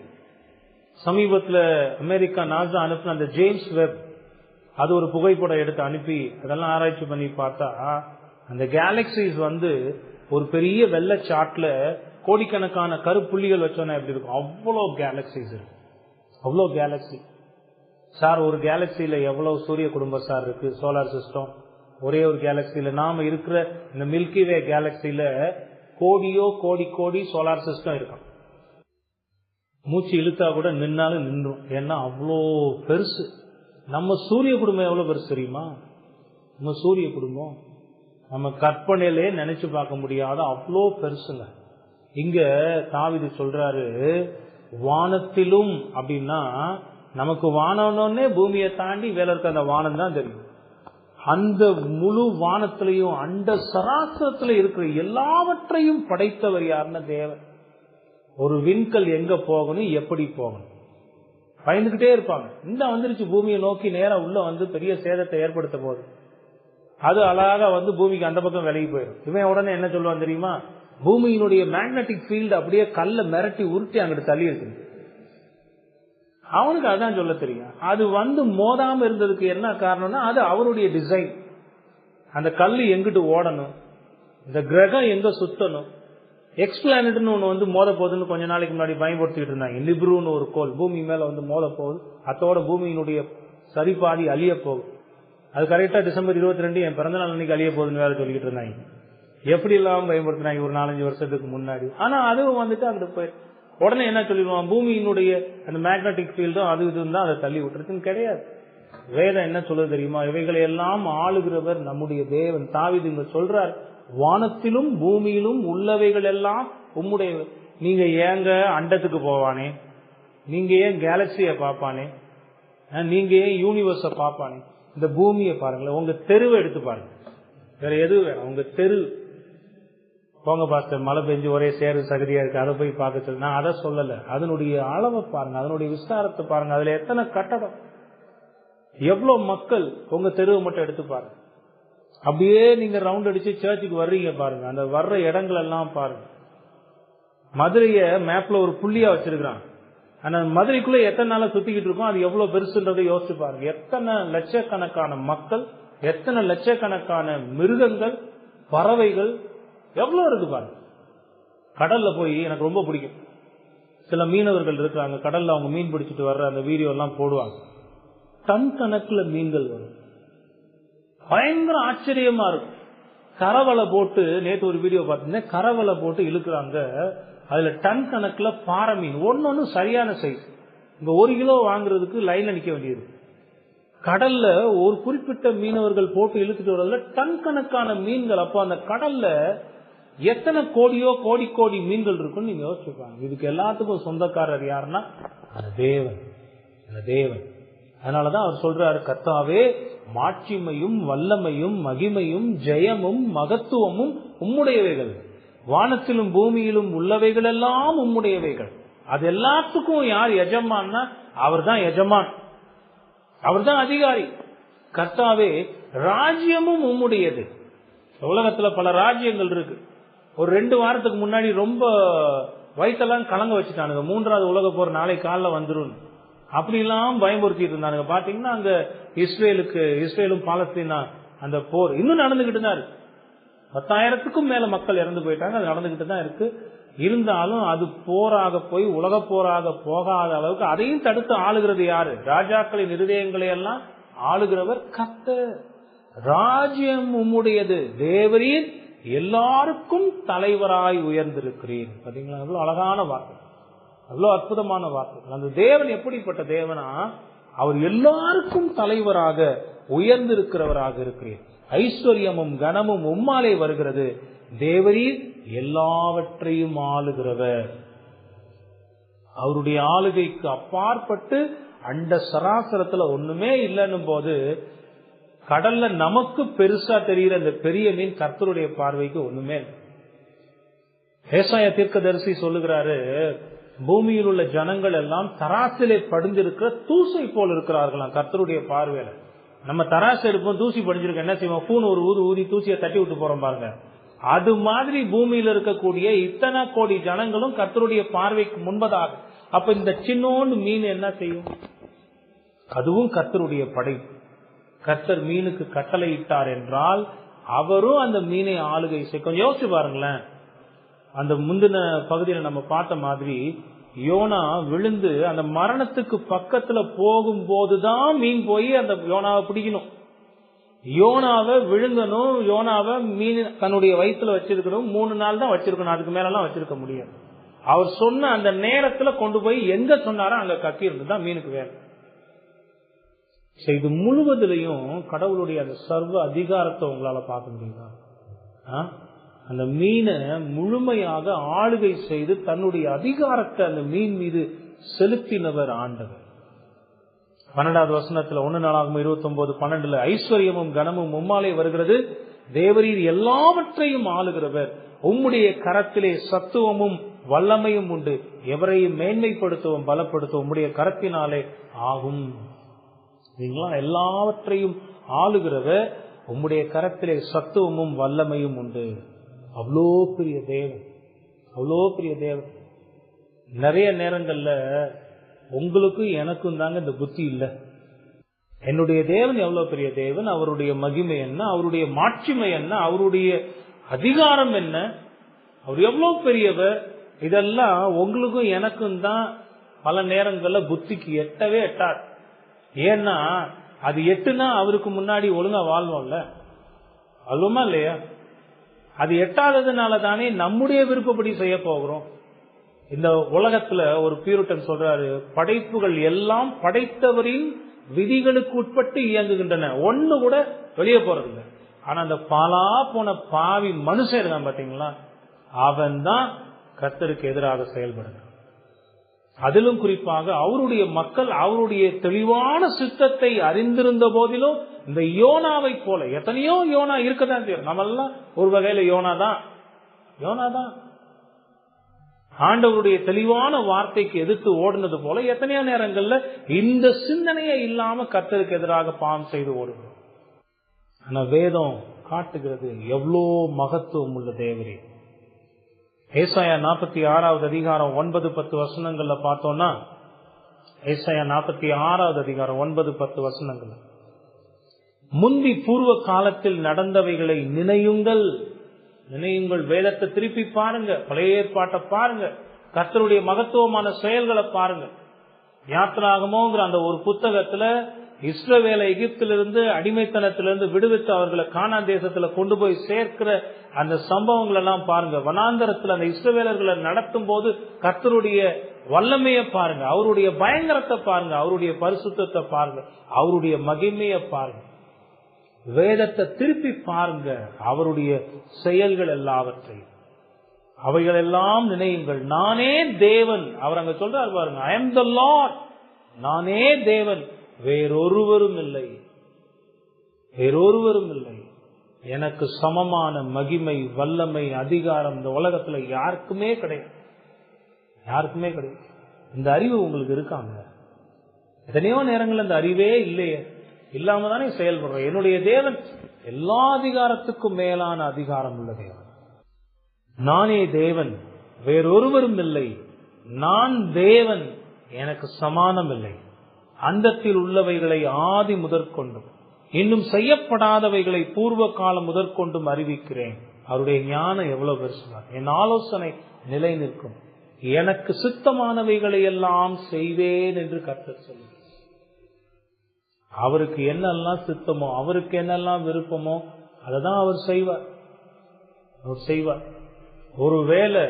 சமீபத்துல அமெரிக்கா நாசா அனுப்பின அந்த ஜேம்ஸ் வெப், அது ஒரு புகைப்படம் எடுத்து அனுப்பி அதெல்லாம் ஆராய்ச்சி பண்ணி பார்த்தா அந்த கேலக்சிஸ் ஒரு பெரிய வெள்ளை சாட்ல கோடிக்கணக்கான கருப்புள்ளிகள் வச்சோன்னா எப்படி இருக்கும், அவ்வளோ கேலக்சிஸ் இருக்கு. அவ்வளோ கேலக்சி சார். ஒரு கேலக்சியில எவ்வளவு சூரிய குடும்பம் சார் இருக்கு, சோலார் சிஸ்டம். ஒரே ஒரு கேலக்சியில நாம இருக்கிற இந்த மில்கி வே கேலக்சியில கோடியோ கோடி கோடி சோலார் சிஸ்டம் இருக்கும். மூச்சு இழுத்தா கூட நின்னாலும் நின்றும், ஏன்னா அவ்வளோ பெருசு. நம்ம சூரிய குடும்பம் எவ்வளவு பெருசு தெரியுமா? நம்ம சூரிய குடும்பம் நம்ம கற்பனையிலே நினைச்சு பார்க்க முடியாத அவ்வளோ பெருசுங்க. இங்க தாவீது சொல்றாரு, வானத்திலும் அப்படின்னா நமக்கு வானம்னே பூமியை தாண்டி வேலை இருக்க அந்த வானம் தான் தெரியும். அந்த முழு வானத்திலையும் அண்ட சராசரத்துல இருக்கிற எல்லாவற்றையும் படைத்தவர் யாருன்னா தேவன். ஒரு விண்கல் எங்க போகணும், எப்படி போகணும் பயந்துகிட்டே இருப்பாங்க. இந்த வந்துருச்சு பூமியை நோக்கி நேரா உள்ள வந்து பெரிய சேதத்தை ஏற்படுத்த போகுது. அது அழகா வந்து பூமிக்கு அந்த பக்கம் விலகி போயிடும். இவன் உடனே என்ன சொல்லுவான் தெரியுமா, பூமியினுடைய மேக்னெட்டிக் ஃபீல்டு அப்படியே கல்ல மிரட்டி உருட்டி அங்கிட்டு தள்ளி இருக்கு. அவனுக்கு அதான் சொல்ல தெரியும். அது வந்து மோதாம இருந்ததுக்கு என்ன காரணம்னா அது அவருடைய டிசைன். அந்த கல்லு எங்கிட்டு ஓடணும், இந்த கிரகம் எங்க சுத்தணும், எக்ஸ்பிளானட்னு ஒண்ணு வந்து மோத போகுதுன்னு கொஞ்ச நாளைக்கு முன்னாடி பயன்படுத்திட்டு இருந்தாங்க. லிப்ரூன்னு ஒரு கோல் பூமி மேல வந்து மோத போகுது, அதோட பூமியினுடைய சரிபாதி அழிய போகுது. அது கரெக்டா டிசம்பர் 22 என் பிறந்த நாள் அன்னைக்கு அழிய போகுதுன்னு வேற சொல்லிட்டு இருந்தாங்க. எப்படி எல்லாம் பயன்படுத்தினாங்க ஒரு 4-5 வருஷத்துக்கு முன்னாடி. ஆனா அதுவும் வந்துட்டு அங்கிட்டு போய் உடனே என்ன சொல்லிடுவான், பூமியினுடைய அந்த மேக்னெட்டிக் ஃபீல்டும் அது இதுன்னு தான் அதை தள்ளி விட்டுருக்குன்னு கிடையாது. வேதம் என்ன சொல்லுது தெரியுமா, இவைகளை எல்லாம் ஆளுகிறவர் நம்முடைய தேவன். தாவீது இங்க சொல்றார், வானத்திலும் பூமியிலும் உள்ளவைகள் எல்லாம் உம்முடைய. நீங்க ஏங்க அண்டத்துக்கு போவானே, நீங்க ஏன் கேலக்சிய பாப்பானே, நீங்க ஏன் யூனிவர்ஸ பாப்பானே, இந்த பூமியை பாருங்களேன், உங்க தெருவை எடுத்து பாருங்க, வேற எதுவும் வேணும். உங்க தெரு போங்க பாஸ்டர், மழை பெஞ்சு ஒரே சேரு சகதியா இருக்கு, அதை போய் பார்க்க சொல்லு. நான் அதை சொல்லல, அதனுடைய அளவை பாருங்க, அதனுடைய விஸ்தாரத்தை பாருங்க, அதுல எத்தனை கட்டடம், எவ்வளவு மக்கள். உங்க தெருவை மட்டும் எடுத்து பாருங்க. அப்படியே நீங்க ரவுண்ட் அடிச்சு சர்ச்சுக்கு வர்றீங்க பாருங்க, அந்த வர்ற இடங்கள் எல்லாம் பாருங்க. மதுரைய மேப்ல ஒரு புள்ளியா வச்சிருக்கான். ஆனா மதுரைக்குள்ள எத்தனை நாள சுத்திக்கிட்டு இருக்கோம், அது எவ்வளவு பெருசுன்றதை யோசிச்சு பாருங்க. எத்தனை லட்சக்கணக்கான மக்கள், எத்தனை லட்சக்கணக்கான மிருகங்கள், பறவைகள், எவ்வளவு இருக்கு பாருங்க. கடல்ல போய் எனக்கு ரொம்ப பிடிக்கும், சில மீனவர்கள் இருக்கிறாங்க கடல்ல, அவங்க மீன் பிடிச்சிட்டு வர்ற அந்த வீடியோ எல்லாம் போடுவாங்க. டன் கணக்குல மீன்கள் வரும், பயங்கர ஆச்சரியமா இருக்கும். கரவலை போட்டு, நேற்று ஒரு வீடியோ பார்த்தீங்கன்னா கரவலை போட்டு இழுக்கிறாங்க, அதுல டன் கணக்குல பாறை மீன், ஒன்னொன்னு சரியான சைஸ். இங்க 1 கிலோ வாங்குறதுக்கு லைன்ல நிக்க வேண்டியது. கடல்ல ஒரு குறிப்பிட்ட மீனவர்கள் போட்டு இழுத்துட்டு வரதுல டன் கணக்கான மீன்கள். அப்போ அந்த கடல்ல எத்தனை கோடியோ கோடி கோடி மீன்கள் இருக்குன்னு நீங்க யோசிச்சுப்பாங்க. இதுக்கு எல்லாத்துக்கும் சொந்தக்காரர் யாருன்னா அந்த தேவன், அந்த தேவன். அதனாலதான் அவர் சொல்றாரு, கர்த்தாவே மாட்சிமையும் வல்லமையும் மகிமையும் ஜெயமும் மகத்துவமும் உம்முடையவைகள், வானத்திலும் பூமியிலும் உள்ளவைகள் எல்லாம் உம்முடையவைகள். அது எல்லாத்துக்கும் யார் எஜமான்னா அவர் தான் எஜமான், அவர் தான் அதிகாரி. கர்த்தாவே ராஜ்யமும் உம்முடையது. உலகத்துல பல ராஜ்யங்கள் இருக்கு. ஒரு 2 வாரத்துக்கு முன்னாடி ரொம்ப வயிற்றெல்லாம் கலங்க வச்சுட்டானுங்க, 3வது உலக போர் நாளை காலைல வந்துடும் அப்படிலாம் பயமுறுத்திட்டு இருந்தானுங்க. பாத்தீங்கன்னா அங்க இஸ்ரேலும் பாலஸ்தீனா அந்த போர் இன்னும் நடந்துகிட்டு தான் இருக்கு. 10,000க்கும் மேல மக்கள் இறந்து போயிட்டாங்க, அது நடந்துகிட்டு தான் இருக்கு. இருந்தாலும் அது போராக போய் உலக போராக போகாத அளவுக்கு அதையும் தடுத்து ஆளுகிறது யாரு? ராஜாக்களின் இருதயங்களை எல்லாம் ஆளுகிறவர் கர்த்தர். ராஜ்யம் உம்முடையது, தேவரீர் எல்லாருக்கும் தலைவராய் உயர்ந்திருக்கிறீர். பாத்தீங்களா, அவ்வளவு அழகான வார்த்தை, அவ்வளவு அற்புதமான வார்த்தை. அந்த தேவன் எப்படிப்பட்ட தேவனா, அவர் எல்லாருக்கும் தலைவராக உயர்ந்திருக்கிறவராக இருக்கிறீர். ஐஸ்வர்யமும் கனமும் உம்மாலே வருகிறது, தேவரீர் எல்லாவற்றையும் ஆளுகிறவர். அவருடைய ஆளுகைக்கு அப்பாற்பட்டு அண்ட சராசரத்துல ஒண்ணுமே இல்லைன்னும் போது, கடல்ல நமக்கு பெருசா தெரிகிற இந்த பெரிய மீன் கர்த்தருடைய பார்வைக்கு ஒண்ணுமே இல்லை. ஏசாயா தீர்க்கதரிசி சொல்லுகிறாரு, பூமியில் உள்ள ஜனங்கள் எல்லாம் தராசிலே படிஞ்சிருக்கிற தூசை போல் இருக்கிறார்களாம் கர்த்தருடைய பார்வையில. நம்ம தராசு எடுப்போம், தூசி படிஞ்சிருக்க என்ன செய்வோம், பூன் ஒரு ஊதி தூசியை தட்டி விட்டு போறோம் பாருங்க. அது மாதிரி பூமியில இருக்கக்கூடிய இத்தனை கோடி ஜனங்களும் கர்த்தருடைய பார்வைக்கு முன்பதாக. அப்ப இந்த சின்னோண்டு மீன் என்ன செய்யும்? அதுவும் கர்த்தருடைய படைப்பு. கர்த்தர் மீனுக்கு கட்டளை இட்டார் என்றால் அவரும் அந்த மீனை ஆளுகை செய்ய. கொஞ்சம் யோசிச்சு பாருங்களேன். அந்த முந்தின பகுதியில நம்ம பார்த்த மாதிரி யோனா விழுந்து அந்த மரணத்துக்கு பக்கத்துல போகும் போதுதான் மீன் போய் அந்த யோனாவை பிடிக்கணும், யோனாவை விழுங்கணும், யோனாவை மீன் தன்னுடைய வயிற்றுல வச்சிருக்கணும். 3 நாள் தான் வச்சிருக்கணும், அதுக்கு மேலாம் வச்சிருக்க முடியாது. அவர் சொன்ன அந்த நேரத்துல கொண்டு போய் எங்க சொன்னாரோ அங்க கக்கி இருந்துதான் மீனுக்கு வேலை. இது முழுவதிலையும் கடவுளுடைய அந்த சர்வ அதிகாரத்தை உங்களால பார்க்க முடியுமா? அந்த மீனை முழுமையாக ஆளுகை செய்து தன்னுடைய அதிகாரத்தை அந்த மீன் மீது செலுத்தினவர் ஆண்டவர். 12வது வசனத்துல 1 நாளாகமம் 29:12 ஐஸ்வர்யமும் கனமும் உம்மாலே வருகிறது, தேவரீர் எல்லாவற்றையும் ஆளுகிறவர், உம்முடைய கரத்திலே சத்துவமும் வல்லமையும் உண்டு, எவரையும் மேன்மைப்படுத்தவும் பலப்படுத்தவும் உம்முடைய கரத்தினாலே ஆகும். எல்லாவற்றையும் ஆளுகிறவர், உம்முடைய கரத்திலே சத்துவமும் வல்லமையும் உண்டு. அவ்வளோ பெரிய தேவன், அவ்வளோ பெரிய தேவன். நிறைய நேரங்கள்ல உங்களுக்கும் எனக்கும் தாங்க இந்த புத்தி இல்ல. என்னுடைய தேவன் எவ்வளவு பெரிய தேவன், அவருடைய மகிமை என்ன, அவருடைய மாட்சிமை என்ன, அவருடைய அதிகாரம் என்ன, அவர் எவ்வளவு பெரியவர், இதெல்லாம் உங்களுக்கும் எனக்கும் தான் பல நேரங்கள்ல புத்திக்கு எட்டவே எட்டாது. ஏன்னா அது எட்டுனா அவருக்கு முன்னாடி ஒழுங்கா வாழ்வோம்ல, அவ்வளவுமா இல்லையா? அது எட்டாததுனால தானே நம்முடைய விருப்பப்படி செய்ய போகிறோம். இந்த உலகத்துல ஒரு பியூரிட்டன் சொல்றாரு, படைப்புகள் எல்லாம் படைத்தவரின் விதிகளுக்கு உட்பட்டு இயங்குகின்றன, ஒண்ணு கூட வெளியே போறதில்லை. ஆனா அந்த பாலா போன பாவி மனுஷன் இருக்கான் பாத்தீங்களா, அவன் தான் கர்த்தருக்கு எதிராக செயல்படுறான். அதிலும் குறிப்பாக அவருடைய மக்கள் அவருடைய தெளிவான சித்தத்தை அறிந்திருந்த போதிலும் இந்த யோனாவை போல எத்தனையோ யோனா இருக்கதான் செய்யும். நம்ம எல்லாம் ஒரு வகையில யோனாதான் ஆண்டவருடைய தெளிவான வார்த்தைக்கு எதிர்த்து ஓடுனது போல எத்தனையோ நேரங்கள்ல இந்த சிந்தனையே இல்லாம கர்த்தருக்கு எதிராக பாவம் செய்து ஓடுகிறோம். ஆனா வேதம் காட்டுகிறது எவ்வளோ மகத்துவம் உள்ள தேவரே. ஏசாயா 46வது அதிகாரம் 9-10 வசனங்கள்ல பார்த்தோம்னா, ஏசாயா 46வது அதிகாரம் 9-10 வசனங்கள், முந்தி பூர்வ காலத்தில் நடந்தவைகளை நினையுங்கள். வேதத்தை திருப்பி பாருங்க, பழைய ஏற்பாட்டை பாருங்க, கர்த்தருடைய மகத்துவமான செயல்களை பாருங்க. யாத்திராகமோங்கிற அந்த ஒரு புத்தகத்துல இஸ்ரவேலை எகிப்திலிருந்து அடிமைத்தனத்திலிருந்து விடுவித்து அவர்களை கானான் தேசத்துல கொண்டு போய் சேர்க்கிற அந்த சம்பவங்கள் எல்லாம் பாருங்க. வனாந்தரத்துல அந்த இஸ்ரவேலர்களை நடத்தும் போது கர்த்தருடைய வல்லமையை பாருங்க, அவருடைய பயங்கரத்தை பாருங்க, அவருடைய பரிசுத்தத்தை பாருங்க, அவருடைய மகிமையை பாருங்க. வேதத்தை திருப்பி பாருங்க, அவருடைய செயல்கள் எல்லாவற்றையும் அவைகள் எல்லாம் நினையுங்கள். நானே தேவன், அவர் அங்க சொல்றார் பாருங்க, I am the Lord, நானே தேவன், வேறொருவரும் இல்லை, எனக்கு சமமான மகிமை வல்லமை அதிகாரம் இந்த உலகத்துல யாருக்குமே கிடையாது. இந்த அறிவு உங்களுக்கு இருக்காங்க. எத்தனையோ நேரங்கள் இந்த அறிவே இல்லையே, இல்லாம தானே செயல்படுறோம். என்னுடைய தேவன் எல்லா அதிகாரத்துக்கும் மேலான அதிகாரம் உள்ள தேவன். நானே தேவன், வேறொருவரும் இல்லை, நான் தேவன், எனக்கு சமானம் இல்லை. அந்தத்தில் உள்ளவைகளை ஆதி முதற்கொண்டும் இன்னும் செய்யப்படாதவைகளை பூர்வ காலம் முதற்கொண்டும் அறிவிக்கிறேன். அவருடைய ஞானம் எவ்வளவு பெருசுதான், என் ஆலோசனை நிலை நிற்கும், எனக்கு சித்தமானவைகளை எல்லாம் செய்வேன் என்று கர்த்தர் சொல்லுகிறார். அவருக்கு என்னெல்லாம் சித்தமோ, அவருக்கு என்னெல்லாம் விருப்பமோ அததான் அவர் செய்வார். ஒருவேளை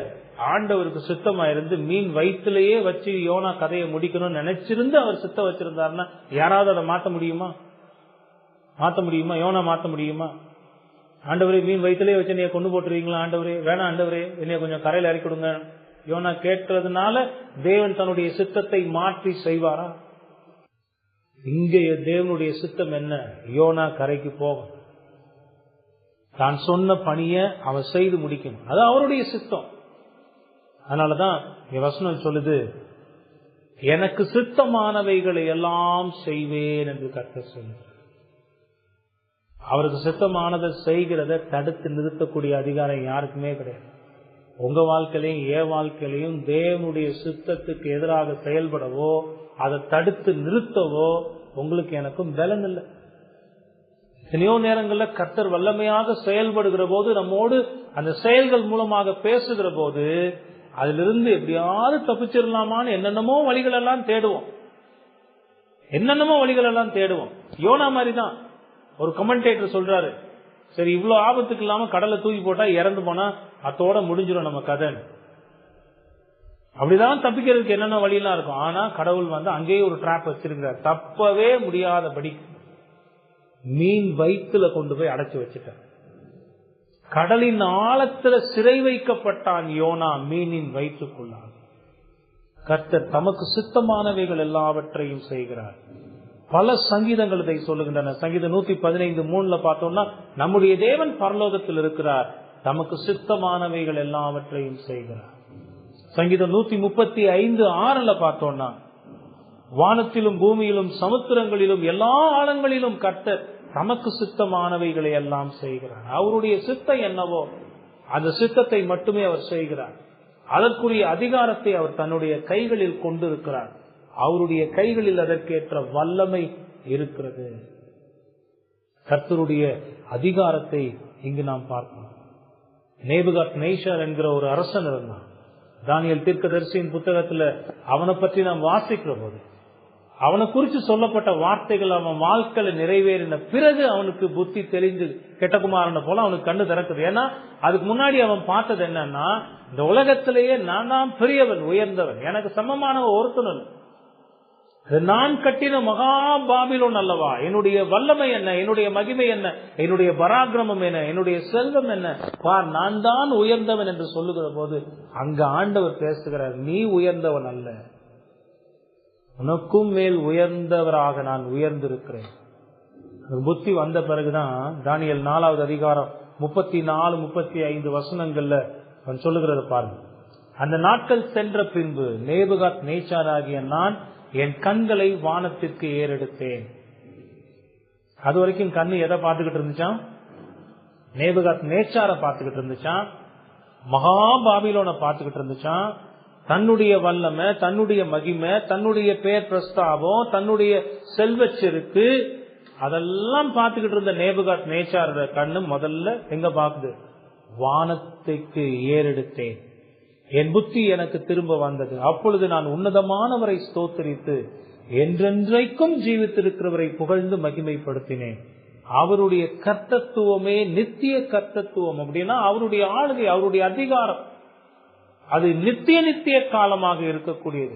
ஆண்டவருக்கு சித்தமா இருந்து மீன் வயிற்றிலேயே வச்சு யோனா கதையை முடிக்கணும்னு நினைச்சிருந்து அவர் சித்தம் வச்சிருந்தாருன்னா யாராவது அதை மாத்த முடியுமா? யோனா மாத்த முடியுமா? ஆண்டவரே, மீன் வயிற்றிலேயே வச்சு என்னைய கொண்டு போட்டுருவீங்களா ஆண்டவரே? வேணாம் ஆண்டவரே, என்னைய கொஞ்சம் கரையில் இறக்கி கொடுங்க. யோனா கேட்கறதுனால தேவன் தன்னுடைய சித்தத்தை மாற்றி செய்வாரா? இங்கே தேவனுடைய சித்தம் என்ன? யோனா கரைக்கு போகும், தான் சொன்ன பணியை அவன் செய்து முடிக்கணும், அது அவருடைய சித்தம். அதனாலதான் வசனம் சொல்லுது, எனக்கு சித்தமானவைகளை எல்லாம் செய்வேன் என்று கர்த்தர் சொல்லுகிறார். அவருக்கு சித்தமானதை செய்கிறத தடுத்து நிறுத்தக்கூடிய அதிகாரம் யாருக்குமே கிடையாது. உங்க வாழ்க்கையிலையும் என் வாழ்க்கையிலையும் தேவனுடைய சித்தத்துக்கு எதிராக செயல்படவோ அதை தடுத்து நிறுத்தவோ உங்களுக்கு எனக்கும் பலன் இல்லை. எத்தனையோ நேரங்கள்ல கர்த்தர் வல்லமையாக செயல்படுகிற போது, நம்மோடு அந்த செயல்கள் மூலமாக பேசுகிற போது அதிலிருந்து எப்படியாவது தப்பிச்சிடலாமான்னு என்னென்னமோ வழிகள் எல்லாம் தேடுவோம். யோனா மாதிரிதான் ஒரு கமெண்டேட்டர் சொல்றாரு, சரி இவ்வளவு ஆபத்துக்கு இல்லாம கடலை தூக்கி போட்டா இறந்து போனா அத்தோட முடிஞ்சிடும் நம்ம கதை. அப்படிதான் தப்பிக்கிறதுக்கு என்னென்ன வழியெல்லாம் இருக்கும். ஆனா கடவுள் அங்கேயே ஒரு டிராப் வச்சிருக்கிறார், தப்பவே முடியாதபடி மீன் வயிற்றுல கொண்டு போய் அடைச்சு வச்சுட்டார். கடலின் ஆழத்துல சிறை வைக்கப்பட்டான் யோனா, மீனின் வயிற்றுக்குள்ளாக. கர்த்தர் தமக்கு சித்தமானவைகள் எல்லாவற்றையும் செய்கிறார். பல சங்கீதங்கள் இதை சொல்லுகின்றன. சங்கீதம் 115:3 பார்த்தோம்னா, நம்முடைய தேவன் பரலோகத்தில் இருக்கிறார், தமக்கு சித்தமானவைகள் எல்லாவற்றையும் செய்கிறார். சங்கீதம் 135:6 பார்த்தோம்னா, வானத்திலும் பூமியிலும் சமுத்திரங்களிலும் எல்லா ஆழங்களிலும் கர்த்தர் தமக்கு சித்தமானவைகளை எல்லாம் செய்கிறார். அவருடைய சித்தம் என்னவோ அந்த சித்தத்தை மட்டுமே அவர் செய்கிறார். அதற்குரிய அதிகாரத்தை அவர் தன்னுடைய கைகளில் கொண்டிருக்கிறார். அவருடைய கைகளில் அதற்கேற்ற வல்லமை இருக்கிறது. கர்த்தருடைய அதிகாரத்தை இங்கு நாம் பார்க்கிறோம். நேபுகாத்நேச்சார் என்கிற ஒரு அரசன் இருந்தான். தானியேல் தீர்க்கதரிசியின் புத்தகத்துல அவனை பற்றி நாம் வாசிக்கிற போது அவனை குறித்து சொல்லப்பட்ட வார்த்தைகள் அவன் வாழ்க்கையில நிறைவேறின பிறகு அவனுக்கு புத்தி தெரிஞ்சு கெட்டகுமாரனை போல அவனுக்கு கண்ணு திறக்குது. ஏன்னா அதுக்கு முன்னாடி அவன் பார்த்தது என்னன்னா, இந்த உலகத்திலேயே நான் தான் பெரியவன், உயர்ந்தவன், எனக்கு சமமானவன் ஒருத்தனும், நான் கட்டின மகா பாபிலோன் அல்லவா, என்னுடைய வல்லமை என்ன, என்னுடைய மகிமை என்ன, என்னுடைய பராக்கிரமம் என்ன, என்னுடைய செல்வம் என்ன, பார் நான் தான் உயர்ந்தவன் என்று சொல்லுகிற போது அங்க ஆண்டவர் பேசுகிறார், நீ உயர்ந்தவன் அல்ல, உனக்கும் மேல் உயர்ந்தவராக நான் உயர்ந்திருக்கிறேன். புத்தி வந்த பிறகுதான் தானியேல் 4வது அதிகாரம் 34-35 வசனங்கள்ல அவன் சொல்லுகிறத பாருங்க. அந்த நாட்கள் சென்ற பின்பு நேபுகாத்நேச்சாராகிய நான் என் கண்களை வானத்திற்கு ஏறெடுத்தேன். அது வரைக்கும் கண்ணு எதை பார்த்துக்கிட்டு இருந்துச்சான்? நேபுகாத்நேச்சாரை பார்த்துக்கிட்டு இருந்துச்சான், மகா பாபிலோனை பார்த்துக்கிட்டு இருந்துச்சான். தன்னுடைய வல்லமை, தன்னுடைய மகிமை, தன்னுடைய பேர் பிரஸ்தாபம், தன்னுடைய செல்வச்செருக்கு, அதெல்லாம் பார்த்துக்கிட்டு இருந்த நேபுகாத்நேச்சாரோட கண்ணு முதல்ல எங்க பாக்குது? வானத்துக்கு ஏறெடுத்தேன். என் புத்தி எனக்கு திரும்ப வந்தது. அப்பொழுது நான் உன்னதமானவரை ஸ்தோத்திரித்து என்றென்றைக்கும் ஜீவித்திருக்கிறவரை புகழ்ந்து மகிமைப்படுத்தினேன். அவருடைய கர்த்தத்துவமே நித்திய கர்த்தத்துவம். அப்படின்னா அவருடைய ஆளுகை, அவருடைய அதிகாரம் அது நித்திய காலமாக இருக்கக்கூடியது.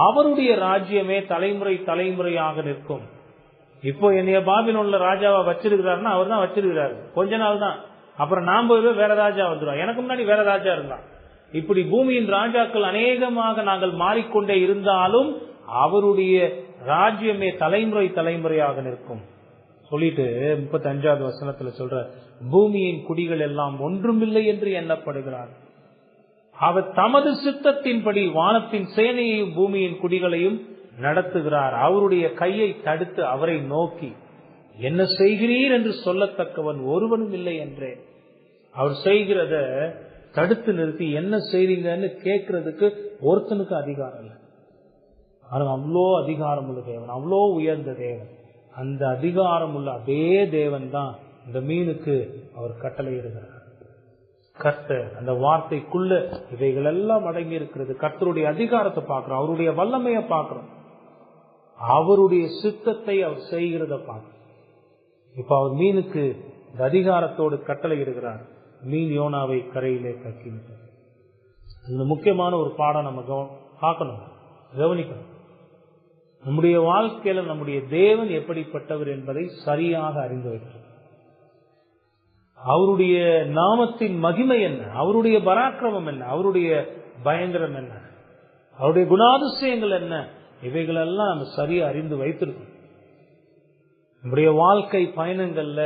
அவருடைய ராஜ்யமே தலைமுறை தலைமுறையாக நிற்கும். இப்போ என்னைய பாபிலோன்ல ராஜாவா வச்சிருக்கிறாருன்னா அவர் தான் வச்சிருக்கிறாரு, கொஞ்ச நாள் தான், அப்புறம் நாம் போய் வேற ராஜா வந்துடும், எனக்கு முன்னாடி வேற ராஜா இருந்தான். இப்படி பூமியின் ராஜாக்கள் அநேகமாக நாங்கள் மாறிக்கொண்டே இருந்தாலும் அவருடைய ராஜ்யமே தலைமுறை தலைமுறையாக நிற்கும் சொல்லிட்டு 35வது வசனத்துல சொல்ற, பூமியின் குடிகள் எல்லாம் ஒன்றுமில்லை என்று எண்ணப்படுகிறார். அவர் தமது சித்தத்தின்படி வானத்தின் சேனையையும் பூமியின் குடிகளையும் நடத்துகிறார். அவருடைய கையை தடுத்து அவரை நோக்கி என்ன செய்கிறீர் என்று சொல்லத்தக்கவன் ஒருவனும் இல்லை என்றே. அவர் செய்கிறத தடுத்து நிறுத்தி என்ன செய்றீங்கன்னு கேட்கறதுக்கு ஒருத்தனுக்கு அதிகாரம் இல்லை. அவ்வளோ அதிகாரம் உள்ள தேவன், அவ்வளோ உயர்ந்த தேவன். அந்த அதிகாரம் உள்ள அதே தேவன் தான் இந்த மீனுக்கு அவர் கட்டளையிடுகிறார். கர்த்தர் அந்த வார்த்தைக்குள்ள இவைகள் எல்லாம் அடங்கி இருக்கிறது. கர்த்தருடைய அதிகாரத்தை பார்க்கிறோம், அவருடைய வல்லமையை பார்க்கிறோம், அவருடைய சித்தத்தை அவர் செய்கிறத பார்க்கிறோம். இப்ப அவர் மீனுக்கு இந்த அதிகாரத்தோடு கட்டளையிடுகிறார். மீன் யோனாவை கரையிலே கக்கிவிட்டது. இந்த முக்கியமான ஒரு பாடம் நம்ம பார்க்கணும், கவனிக்கணும். நம்முடைய வாழ்க்கையில நம்முடைய தேவன் எப்படிப்பட்டவர் என்பதை சரியாக அறிந்து வைக்கிறோம். அவருடைய நாமத்தின் மகிமை என்ன, அவருடைய பராக்கிரமம் என்ன, அவருடைய பயங்கரம் என்ன, அவருடைய குணாதிசயங்கள் என்ன, இவைகள் எல்லாம் நம்ம சரியா அறிந்து வைத்திருக்கோம். நம்முடைய வாழ்க்கை பயணங்கள்ல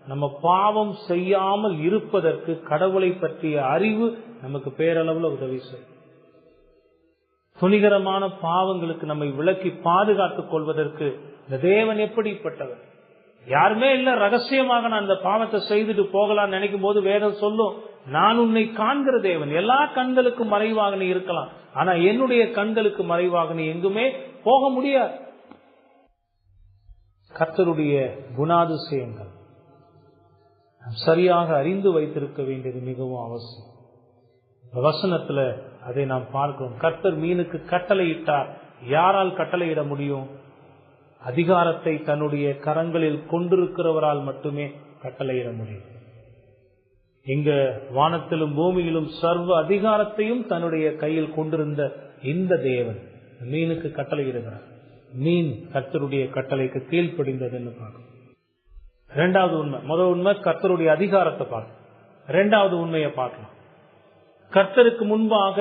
நம்ம பாவம் செய்யாமல் இருப்பதற்கு கடவுளை பற்றிய அறிவு நமக்கு பேரளவுல உதவி செய்யும். துணிகரமான பாவங்களுக்கு நம்மை விலக்கி பாதுகாத்துக் கொள்வதற்கு இந்த தேவன் எப்படிப்பட்டவர்? யாருமே இல்ல, ரகசியமாக நான் அந்த பாவத்தை செய்துட்டு போகலாம் நினைக்கும் போது வேதம் சொல்லும், நான் உன்னை காண்கிற தேவன், எல்லா கண்களுக்கும் மறைவாக நீ இருக்கலாம், ஆனா என்னுடைய கண்களுக்கு மறைவாக நீ எங்குமே போக முடியாது. கர்த்தருடைய குணாதிசயங்கள் சரியாக அறிந்து வைத்திருக்க வேண்டியது மிகவும் அவசியம். வசனத்துல அதை நாம் பார்க்கிறோம். கர்த்தர் மீனுக்கு கட்டளையிட்டார். யாரால் கட்டளையிட முடியும்? அதிகாரத்தை தன்னுடைய கரங்களில் கொண்டிருக்கிறவரால் மட்டுமே கட்டளையிட முடியும். இங்க வானத்திலும் பூமியிலும் சர்வ அதிகாரத்தையும் தன்னுடைய கையில் கொண்டிருந்த இந்த தேவன் மீனுக்கு கட்டளையிடுகிறார். மீன் கர்த்தருடைய கட்டளைக்கு கீழ்ப்படிந்ததுன்னு பார்க்கணும். இரண்டாவது உண்மை, முதல் உண்மை கர்த்தருடைய அதிகாரத்தை பார்க்கணும். இரண்டாவது உண்மையை பார்க்கலாம். கர்த்தருக்கு முன்பாக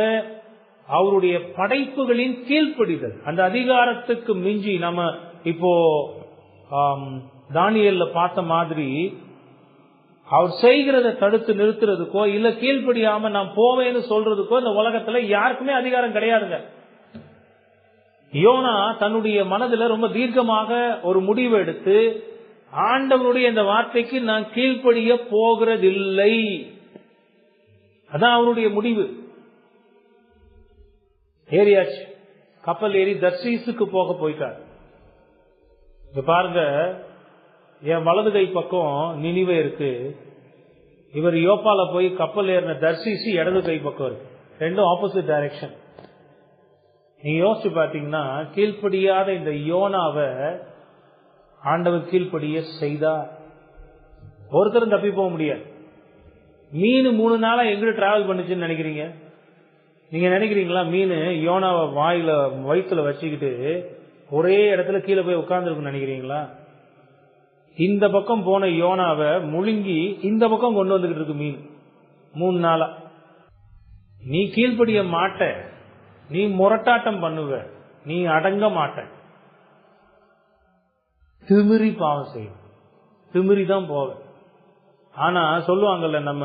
அவருடைய படைப்புகளின் கீழ்ப்படிதல். அந்த அதிகாரத்துக்கு மிஞ்சி நம்ம இப்போ தானியேல்ல பார்த்த மாதிரி அவர் செய்கிறத தடுத்து நிறுத்துறதுக்கோ இல்ல கீழ்ப்படியாம நான் போவேன்னு சொல்றதுக்கோ இந்த உலகத்துல யாருக்குமே அதிகாரம் கிடையாதுங்க. யோனா தன்னுடைய மனதுல ரொம்ப தீர்க்கமாக ஒரு முடிவு எடுத்து ஆண்டவருடைய இந்த வார்த்தைக்கு நான் கீழ்ப்படிய போகிறதில்லை, அதான் அவருடைய முடிவு. ஏறியாச்சு, கப்பல் ஏறி தர்சீசுக்கு போக போயிட்டார். இப்ப பாருங்க, என் வலது கை பக்கம் நினிவே இருக்கு, இவர் யோப்பால போய் கப்பல் ஏறின தர்சீசு இடது கை பக்கம் இருக்கு, ரெண்டும் ஆப்போசிட் டைரக்ஷன். நீங்க யோசிச்சு பாத்தீங்கன்னா கீழ்ப்படியாத இந்த யோனாவை ஆண்டவர் கீழ்ப்படிய செய்தார். ஒருத்தரும் தப்பி போக முடியாது. மீன் 3 நாளா எங்கிட்ட டிராவல் பண்ணுச்சுன்னு நினைக்கிறீங்க? நீங்க நினைக்கிறீங்களா மீன் யோனாவை வயிற்றுல வச்சுக்கிட்டு ஒரே இடத்துல கீழே போய் உட்கார்ந்துருக்குன்னு நினைக்கிறீங்களா? இந்த பக்கம் போன யோனாவை முழுங்கி இந்த பக்கம் கொண்டு வந்துகிட்டு இருக்கு மீன் 3 நாளா. நீ கீழ்ப்படிய மாட்ட, நீ முரட்டாட்டம் பண்ணுவ, நீ அடங்க மாட்ட, திமிரி பாவம் செய்யும், திமிரி தான் போவ. ஆனா சொல்லுவாங்கல்ல, நம்ம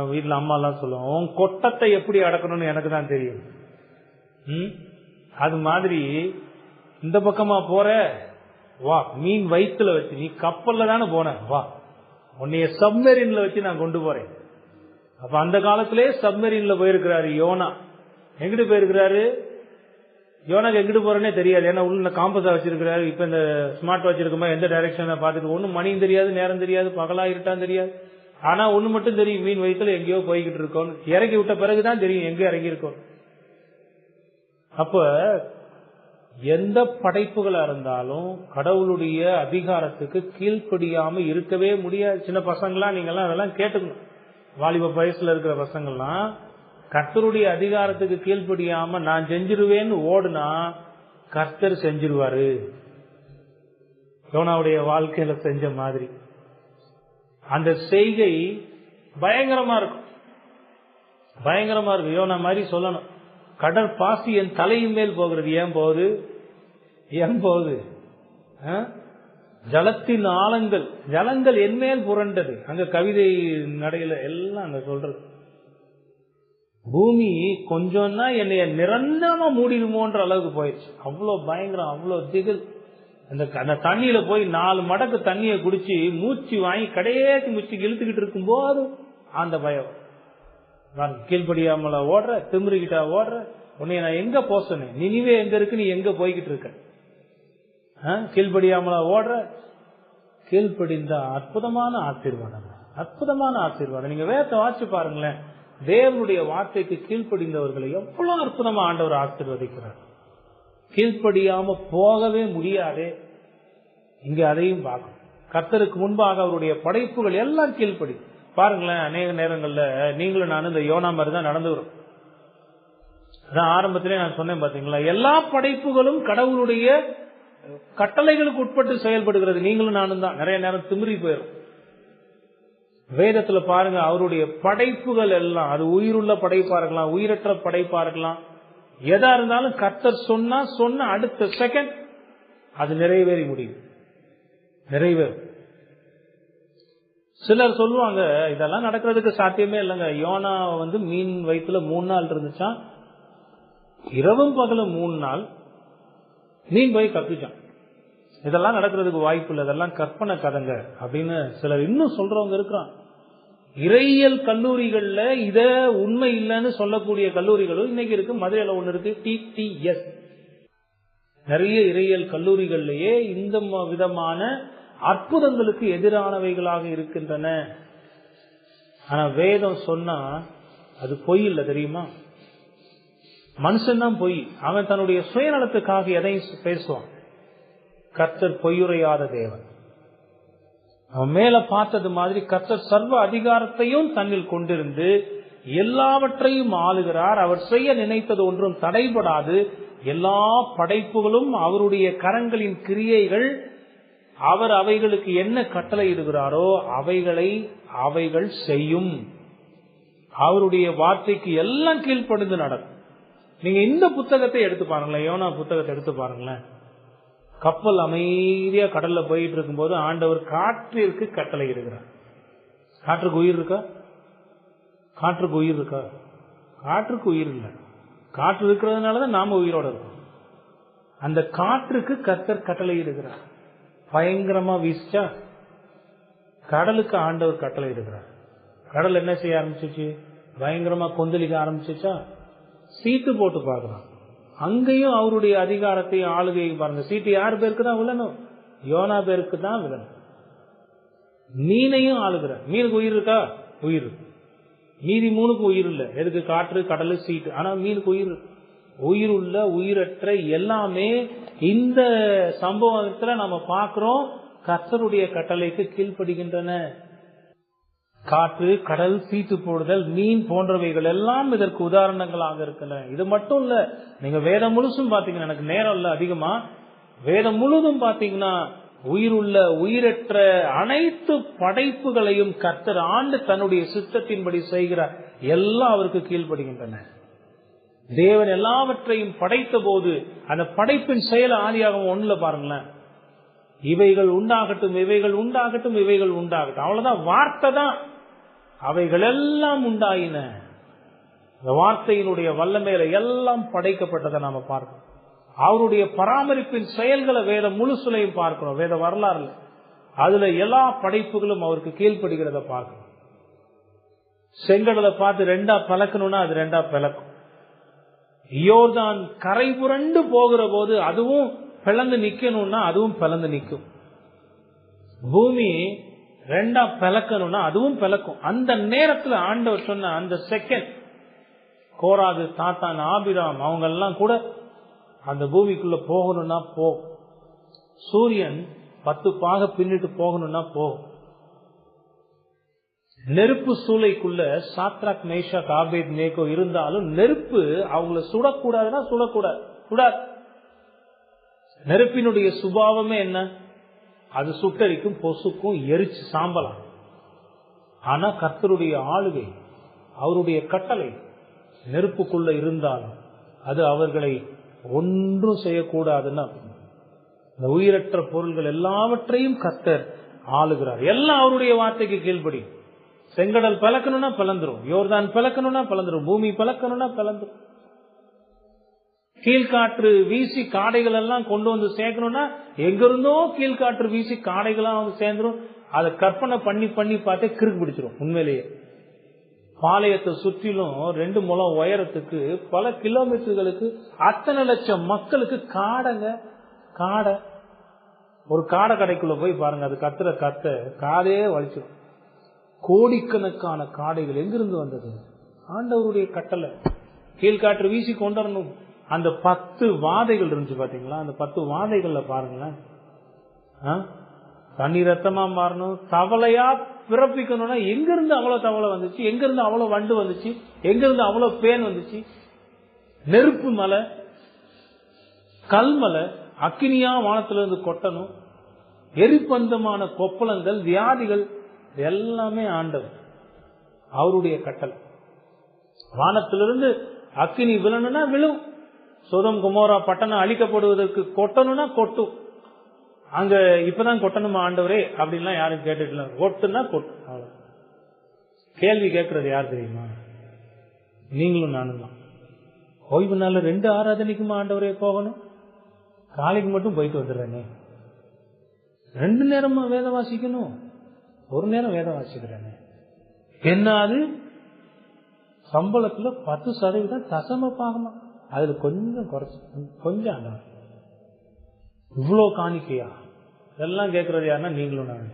வீட்டுல அம்மா எல்லாம் சொல்லுவோம், உன் கொட்டத்தை எப்படி அடக்கணும்னு எனக்கு தான் தெரியும். அது மாதிரி இந்த பக்கமா போற, வா மீன் வயிற்றுல வச்சு, நீ கப்பல்ல தானே போன, வா உன்னைய சப்மெரின்ல வச்சு நான் கொண்டு போறேன். அப்ப அந்த காலத்திலே சப்மெரின்ல போயிருக்கிறாரு யோனா. எங்கிட்டு போயிருக்கிறாரு? யோனாக்கு எங்கிட்டு போறேன்னே தெரியாது, ஏன்னா உள்ள காம்பஸா வச்சிருக்கிறாரு. இப்ப இந்த ஸ்மார்ட் வாட்ச் இருக்குமா, எந்த டைரக்ஷன் பார்த்துட்டு ஒன்னும் மணியும் தெரியாது, நேரம் தெரியாது, பகலா இருட்டான்னு தெரியாது. ஆனா ஒண்ணு மட்டும் தெரியும், மீன் வயிற்றுல எங்கேயோ போய்கிட்டு இருக்கோம். இறக்கி விட்ட பிறகுதான் தெரியும் எங்க இறங்கி இருக்கோம். அப்ப எந்த படைப்புகளா இருந்தாலும் கடவுளுடைய அதிகாரத்துக்கு கீழ்ப்படியாம இருக்கவே முடியாது. சின்ன பசங்களாம் நீங்க எல்லாம் அதெல்லாம் கேட்டுக்கணும். வாலிப வயசுல இருக்கிற பசங்கள்லாம் கர்த்தருடைய அதிகாரத்துக்கு கீழ்ப்படியாம நான் செஞ்சிருவேன்னு ஓடுனா கர்த்தர் செஞ்சிருவாரு. யோனாவுடைய வாழ்க்கையில செஞ்ச மாதிரி அந்த செய்கை பயங்கரமா இருக்கும், பயங்கரமா இருக்கும். யோனா மாதிரி சொல்லணும், கடற்பாசி என் தலையின் மேல் போகிறது. ஏன் போகுது? ஏன் போகுது? ஜலத்தின் ஆழங்கள், ஜலங்கள் என் மேல் புரண்டது. அங்க கவிதை நடையில எல்லாம் அங்க சொல்றது, பூமி கொஞ்சம்னா என்னைய நிரந்தரமா மூடிடுமோன்ற அளவுக்கு போயிடுச்சு. அவ்வளவு பயங்கரம், அவ்வளவு திகில். அந்த தண்ணியில போய் 4 மடக்கு தண்ணியை குடிச்சு மூச்சு வாங்கி கடையேற்றி மூச்சு இழுத்துக்கிட்டு இருக்கும் போது அந்த பயம். நான் கீழ்படியாமல ஓடுற, திமிருகிட்டா ஓடுற, உன்னை நான் எங்க போசனேன், நினிவே எங்க இருக்கு, நீ எங்க போய்கிட்டு இருக்க? கீழ்படியாமல ஓடுற. கீழ்படிந்த அற்புதமான ஆசீர்வாதம், அற்புதமான ஆசீர்வாதம். நீங்க வேதத்தை வாசிச்சு பாருங்களேன், தேவனுடைய வார்த்தைக்கு கீழ்ப்படிந்தவர்களை எவ்வளவு அற்புதமா ஆண்டவர் ஆசீர்வதிக்கிறார். கீழ்ப்படியாம போகவே முடியாது. இங்க அதையும் பார்க்கணும். கர்த்தருக்கு முன்பாக அவருடைய படைப்புகள் எல்லாம் கீழ்ப்படி. பாருங்களேன், அநேக நேரங்கள்ல நீங்களும் நானும் இந்த யோனா மாதிரி தான் நடந்து வரும். அதான் ஆரம்பத்திலே நான் சொன்னேன் பாத்தீங்களா, எல்லா படைப்புகளும் கடவுளுடைய கட்டளைகளுக்கு உட்பட்டு செயல்படுகிறது. நீங்களும் நானும் தான் நிறைய நேரம் திமிரி போயிடும். வேதத்துல பாருங்க, அவருடைய படைப்புகள் எல்லாம், அது உயிருள்ள படைப்பா இருக்கலாம், உயிரற்ற படைப்பா இருக்கலாம், எதா இருந்தாலும் கர்த்தர் சொன்ன அடுத்த செகண்ட் அது நிறைவேறி முடியும், நிறைவேறும். சிலர் சொல்லுவாங்க இதெல்லாம் நடக்கிறதுக்கு சாத்தியமே இல்லைங்க. யோனா மீன் வயிற்றுல 3 நாள் இருந்துச்சான், இரவும் பகலும் 3 நாள் மீன் போய் கப்பிச்சான். இதெல்லாம் நடக்கிறதுக்கு வாய்ப்பு இல்லை, இதெல்லாம் கற்பனை கதைங்க அப்படின்னு சிலர் இன்னும் சொல்றவங்க இருக்கிறான். இறையியல் கல்லூரிகள்ல இத உண்மை இல்லைன்னு சொல்லக்கூடிய கல்லூரிகளும் இன்னைக்கு இருக்கு. மதுரையில ஒண்ணு இருக்கு, TTS. நிறைய இறையியல் கல்லூரிகள்லயே இந்த விதமான அற்புதங்களுக்கு எதிரானவைகளாக இருக்கின்றன. ஆனா வேதம் சொன்னா அது பொய் இல்லை தெரியுமா? மனுஷன் தான் பொய். அவன் தன்னுடைய சுயநலத்துக்காக எதையும் பேசுவான். கர்த்தர் பொய்யுரையாத தேவன். அவன் மேல பார்த்தது மாதிரி கர்த்தர் சர்வ அதிகாரத்தையும் தன்னில் கொண்டிருந்து எல்லாவற்றையும் ஆளுகிறார். அவர் செய்ய நினைத்தது ஒன்றும் தடைபடாது. எல்லா படைப்புகளும் அவருடைய கரங்களின் கிரியைகள். அவர் அவைகளுக்கு என்ன கட்டளை இடுகிறாரோ அவைகள் செய்யும். அவருடைய வார்த்தைக்கு எல்லாம் கீழ்ப்படிந்து நடக்கும். நீங்க இந்த புத்தகத்தை எடுத்து பாருங்களேன், யோனா புத்தகத்தை எடுத்து பாருங்களேன். கப்பல் அமைதியா கடல்ல போயிட்டு இருக்கும் போது ஆண்டவர் காற்றிற்கு கட்டளை இடுகிறார். காற்றுக்கு உயிர் இருக்கா? காற்றுக்கு உயிர் இருக்கா? காற்றுக்கு உயிர் இல்லை. காற்று இருக்கிறதுனாலதான் நாம உயிரோட இருக்கோம். அந்த காற்றுக்கு கர்த்தர் கட்டளை இடுகிறார். பயங்கரமா வீசிச்சா கடலுக்கு ஆண்டவர் கட்டளை இடுகிறார். கடல் என்ன செய்ய ஆரம்பிச்சிச்சு? பயங்கரமா கொந்தளிக்க ஆரம்பிச்சிச்சா? சீட்டு போட்டு பார்க்கலாம். அங்கேயும் அவருடைய அதிகாரத்தையும் ஆளுகையும் பாருங்க. சீட்டு யார் பேருக்கு தான் விழணும்? யோனா பேருக்கு தான் விழணும். மீனையும் ஆளுகிற. மீனுக்கு உயிர் இருக்கா? உயிர். மீதி 3க்கு உயிர் இல்லை. எதுக்கு? காற்று, கடல், சீட்டு. ஆனா மீனுக்கு உயிர். உயிர் உள்ள உயிரற்ற எல்லாமே இந்த சம்பவத்துல நம்ம பார்க்கிறோம். கர்த்தருடைய கட்டளைக்கு கீழ்ப்படுகின்றன. காற்று, கடல், சீட்டு போடுதல், மீன் போன்றவைகள் எல்லாம் இதற்கு உதாரணங்களாக இருக்கின்றன. இது மட்டும் இல்ல, நீங்க வேதம் முழுசும் பாத்தீங்கன்னா, எனக்கு நேரம் இல்ல அதிகமா, வேதம் முழுதும் பாத்தீங்கன்னா உயிருள்ள உயிரற்ற அனைத்து படைப்புகளையும் கர்த்தர் ஆண்டு தன்னுடைய சித்தத்தின்படி செய்கிறார். எல்லாம் அவருக்கு கீழ்ப்படுகின்றன. தேவன் எல்லாவற்றையும் படைத்த போது அந்த படைப்பின் செயல் ஆதியாகமம் 1 பாருங்களேன். இவைகள் உண்டாகட்டும், இவைகள் உண்டாகட்டும், இவைகள் உண்டாகட்டும். அவ்வளவுதான், வார்த்தை தான். அவைகள் எல்லாம் உண்டாயின. இந்த வார்த்தையினுடைய வல்லமையில எல்லாம் படைக்கப்பட்டதை நாம பார்க்கிறோம். அவருடைய பராமரிப்பின் செயல்களை வேத முழுசுலையும் பார்க்கிறோம். வேத வரலாறுல அதுல எல்லா படைப்புகளும் அவருக்கு கீழ்ப்படுகிறத பார்க்கிறோம். செங்கடலை பார்த்து 2 பிளக்கணும்னா அது 2 பிளக்கும். யோர்தான் கரை புரண்டு போகிற போது அதுவும் பிளந்து நிக்கணும்னா அதுவும் பிளந்து நிற்கும். பூமி 2 பிளக்கணும்னா அதுவும் பிளக்கும். அந்த நேரத்தில் ஆண்டவர் சொன்ன அந்த செகண்ட், கோராகு, தாத்தான், ஆபிராம் அவங்க எல்லாம் கூட அந்த பூமிக்குள்ள போகணும்னா போகும். சூரியன் 10 பாக பின்னிட்டு போகணும்னா போகும். நெருப்பு சூளைக்குள்ள சாத்ராக், மேஷாக், ஆபேத்நேகோ இருந்தாலும் நெருப்பு அவங்கள சுடக்கூடாதுன்னா சுடக்கூடாது, சுடாது. நெருப்பினுடைய சுபாவமே என்ன? அது சுட்டரிக்கும், பொசுக்கும், எரிச்சு சாம்பலாம். ஆனா கர்த்தருடைய ஆளுகை, அவருடைய கட்டளை நெருப்புக்குள்ள இருந்தாலும் அது அவர்களை ஒன்றும் செய்யக்கூடாதுன்னா, இந்த உயிரற்ற பொருள்கள் எல்லாவற்றையும் கர்த்தர் ஆளுகிறார். எல்லாம் அவருடைய வார்த்தைக்கு கீழ்படி. செங்கடல் பிளக்கணும்னா பிளந்துரும், யோர்தான் பிளக்கணும்னா பிளந்துரும், பூமி பிளக்கணும்னா பிளந்துரும். கீழ்காற்று வீசி காடைகள் எல்லாம் கொண்டு வந்து சேர்க்கணும்னா எங்கிருந்தோ கீழ்காற்று வீசி காடைகள்லாம் வந்து சேர்ந்துரும். அதை கற்பனை பண்ணி பண்ணி பார்த்தே கிறுக்கு பிடிச்சிரும். உண்மையிலேயே பாளையத்தை சுற்றிலும் 2 முழம் உயரத்துக்கு பல கிலோமீட்டர்களுக்கு அத்தனை லட்சம் மக்களுக்கு காடைங்க, காடை. ஒரு காடை கடைக்குள்ள போய் பாருங்க, அது கத்துற கத்த காதே வலிச்சிடும். கோடிக்கணக்கான காடைகள் எங்கிருந்து வந்தது? ஆண்டவருடைய கட்டளை. கீழ்காற்று வீசி கொண்டு வரணும். அந்த 10 வாதைகள் இருந்துச்சு பாத்தீங்களா? அந்த 10 வாதைகள்ல பாருங்களேன், தண்ணி ரத்தமா மாறணும், தவளையா பிறப்பிக்கணும்னா எங்கிருந்து அவ்வளவு தவளை வந்துச்சு? எங்கிருந்து அவ்வளவு வண்டு வந்துச்சு? எங்கிருந்து அவ்வளவு பேன் வந்துச்சு? நெருப்பு மலை, கல்மலை, அக்கினியா வானத்திலிருந்து கொட்டணும், எரிபந்தமான கொப்பளங்கள், வியாதிகள், எல்லாமே ஆண்டவர் அவருடைய கட்டளை. வானத்திலிருந்து அக்கினி விழணும்னா விழும். சோதம் குமோரா பட்டணம் அழிக்கப்படுவதற்கு கொட்டணும்னா கொட்டும். அங்க இப்பதான் கொட்டணுமா ஆண்டவரே அப்படின்லாம் யாரும் கேட்டுட்டு, கொட்டுனா கொட்டும். அவ்வளவு. கேள்வி கேட்கறது யார் தெரியுமா? நீங்களும் நானும் தான். ஓய்வு நாள்ல 2 ஆராதனைக்குமா ஆண்டவரே போகணும்? காலைக்கு மட்டும் போயிட்டு வந்துடுறேனே. 2 நேரமா வேதம் வாசிக்கணும், 1 நேரம் வேதம் வாசிக்கிறேனே. என்ன அது? சம்பளத்துல 10% தசம பாகமா, அதுல கொஞ்சம் குறைச்சு கொஞ்சம் ஆண்டவர். இவ்வளவு காணிக்கையா? இதெல்லாம் கேட்கறது யாருன்னா நீங்களும் நான்.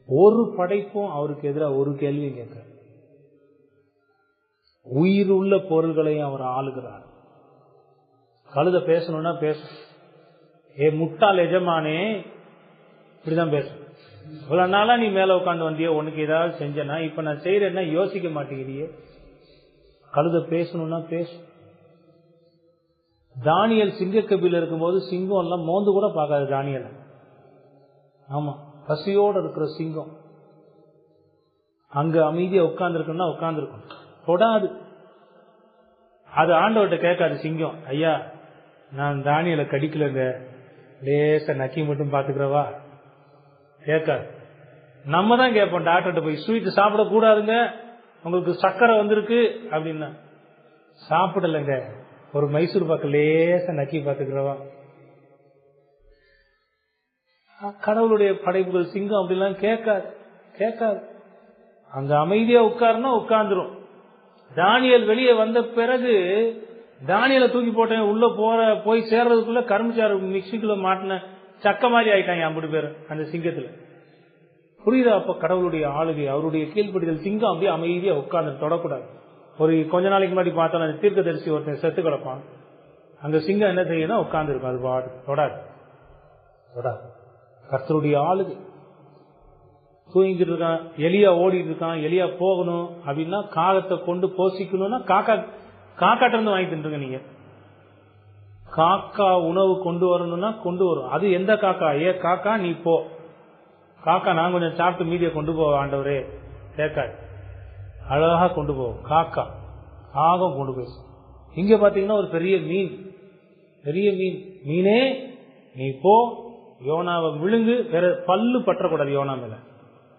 ஒரு படைப்பும் அவருக்கு எதிராக ஒரு கேள்வியும் கேட்க. உயிர் உள்ள பொருள்களையும் அவர் ஆளுகிறார். கழுத பேசணும்னா பேசும். ஏ முட்டாள் எஜமானே, இப்படிதான் பேசும். இவ்வளவு நாளா நீ மேல உட்காந்து வந்தியோ, உனக்கு ஏதாவது செஞ்சனா, இப்ப நான் செய்யறேன்னா யோசிக்க மாட்டேங்கிறியே. கழுத பேசணும்னா பேசும். தானியல் சிங்கக்கபில இருக்கும்போது சிங்கம் எல்லாம் மோந்து கூட பார்க்காது தானியல். ஆமா, பசியோடு இருக்கிற சிங்கம் அங்க அமைதியா உட்கார்ந்து இருக்குன்னா உட்கார்ந்து இருக்கும், தொடாது. அது ஆண்டவர்கிட்ட கேட்காது சிங்கம், ஐயா நான் தானியலை கடிக்கலங்க, லேசா நக்கி மட்டும் பாத்துக்கிறவா, கேட்காது. நம்ம தான் கேட்போம் டாக்டர்கிட்ட போய், ஸ்வீட் சாப்பிடக்கூடாதுங்க, உங்களுக்கு சர்க்கரை வந்திருக்கு அப்படின்னா, சாப்பிடலங்க, ஒரு மைசூர் பாக்கு லேசா நக்கி பாத்துக்கிறவா. கடவுளுடைய படைப்புகள் சிங்கம் அப்படிலாம் கேட்காது. அங்க அமைதியா உட்கார்னா உட்கார்ந்துரும். தானியல் வெளியே வந்த பிறகு தானியலை தூக்கி போட்டேன், உள்ள போய் சேர்றதுக்குள்ள கரும்புச்சாறு மிக்சிக்குள்ள மாட்டின சக்க மாதிரி ஆயிட்டாங்க 50 பேர் அந்த சிங்கத்துல. புரியுதா? அப்ப கடவுளுடைய ஆளுகை, அவருடைய கீழ்ப்படிதல். சிங்கம் அப்படியே அமைதியா உட்கார்ந்து தொடக்கூடாது. ஒரு கொஞ்ச நாளைக்கு முன்னாடி பார்த்தோம், அந்த தீர்க்கதரிசி ஒருத்தன் செத்து கிடப்பான், அங்க சிங்கம் என்ன செய்யணும், உட்கார்ந்து இருக்கும், அது பாடு தொடாது. கர்த்தருடைய ஆளுகை. தூங்கிட்டு இருக்கான், எலியா ஓடிட்டு இருக்கான், எலியா போகணும் அப்படின்னா காகத்தை கொண்டு போசிக்கணும்னா காக்காட்ட இருந்து வாங்கி தின்றுங்க. நீங்க காக்கா உணவு கொண்டு வரணும்னா கொண்டு வரும். அது எந்த காக்கா? காக்கா நீ போ, காக்கா நான் கொஞ்சம் சாப்பிட்டு மீதியை கொண்டு போவ ஆண்டவரே, கேட்காது, அழகா கொண்டு போவோம். காகம் கொண்டு போய். இங்க பாத்தீங்கன்னா ஒரு பெரிய மீன், மீனே நீ போ, யோனாவை விழுங்கு, வேற பல்லு பற்றக்கூடாது யோனா மேல,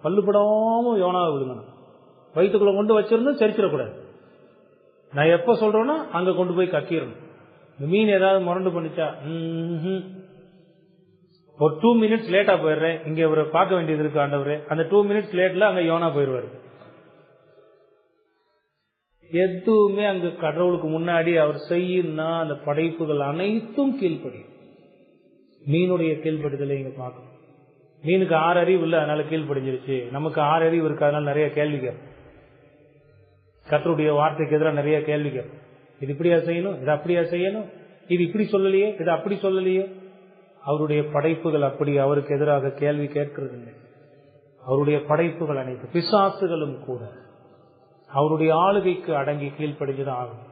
பல்லு படாம யோனாவை விழுங்கணும், வயிற்றுக்குள்ள கொண்டு வச்சிருந்தோம், சரிச்சிடக்கூடாது. நான் எப்ப சொல்றேன்னா அங்க கொண்டு போய் கக்கிடணும். இந்த மீன் ஏதாவது முரண்டு பண்ணிச்சா, ஒரு 2 minutes லேட்டா போயிடுறேன், இங்க அவரை பார்க்க வேண்டியது இருக்கு ஆண்டவரே, அந்த 2 minutes லேட்ல அங்க யோனா போயிடுவாரு. எதுவுமே அங்க கடவுளுக்கு முன்னாடி அவர் செய்யுன்னா அந்த படைப்புகள் அனைத்தும் கீழ்ப்படியும். மீனுடைய கீழ்ப்படிதலை இங்க பார்க்கணும். மீனுக்கு 6 அறிவு இல்லை, அதனால கீழ்ப்படிஞ்சிருச்சு. நமக்கு 6 அறிவு இருக்கு, அதனால நிறைய கேள்வி கேட்கும். கர்த்தருடைய வார்த்தைக்கு எதிராக நிறைய கேள்வி கேட்கும். இது இப்படியா செய்யணும், இது அப்படியா செய்யணும், இது இப்படி சொல்லலையே, இது அப்படி சொல்லலையே. அவருடைய படைப்புகள் அப்படி அவருக்கு எதிராக கேள்வி கேட்கிறது இல்லை. அவருடைய படைப்புகள் அனைத்து பிசாசுகளும் கூட அவருடைய ஆளுகைக்கு அடங்கி கீழ்ப்படிஞ்சுதான் ஆகும்.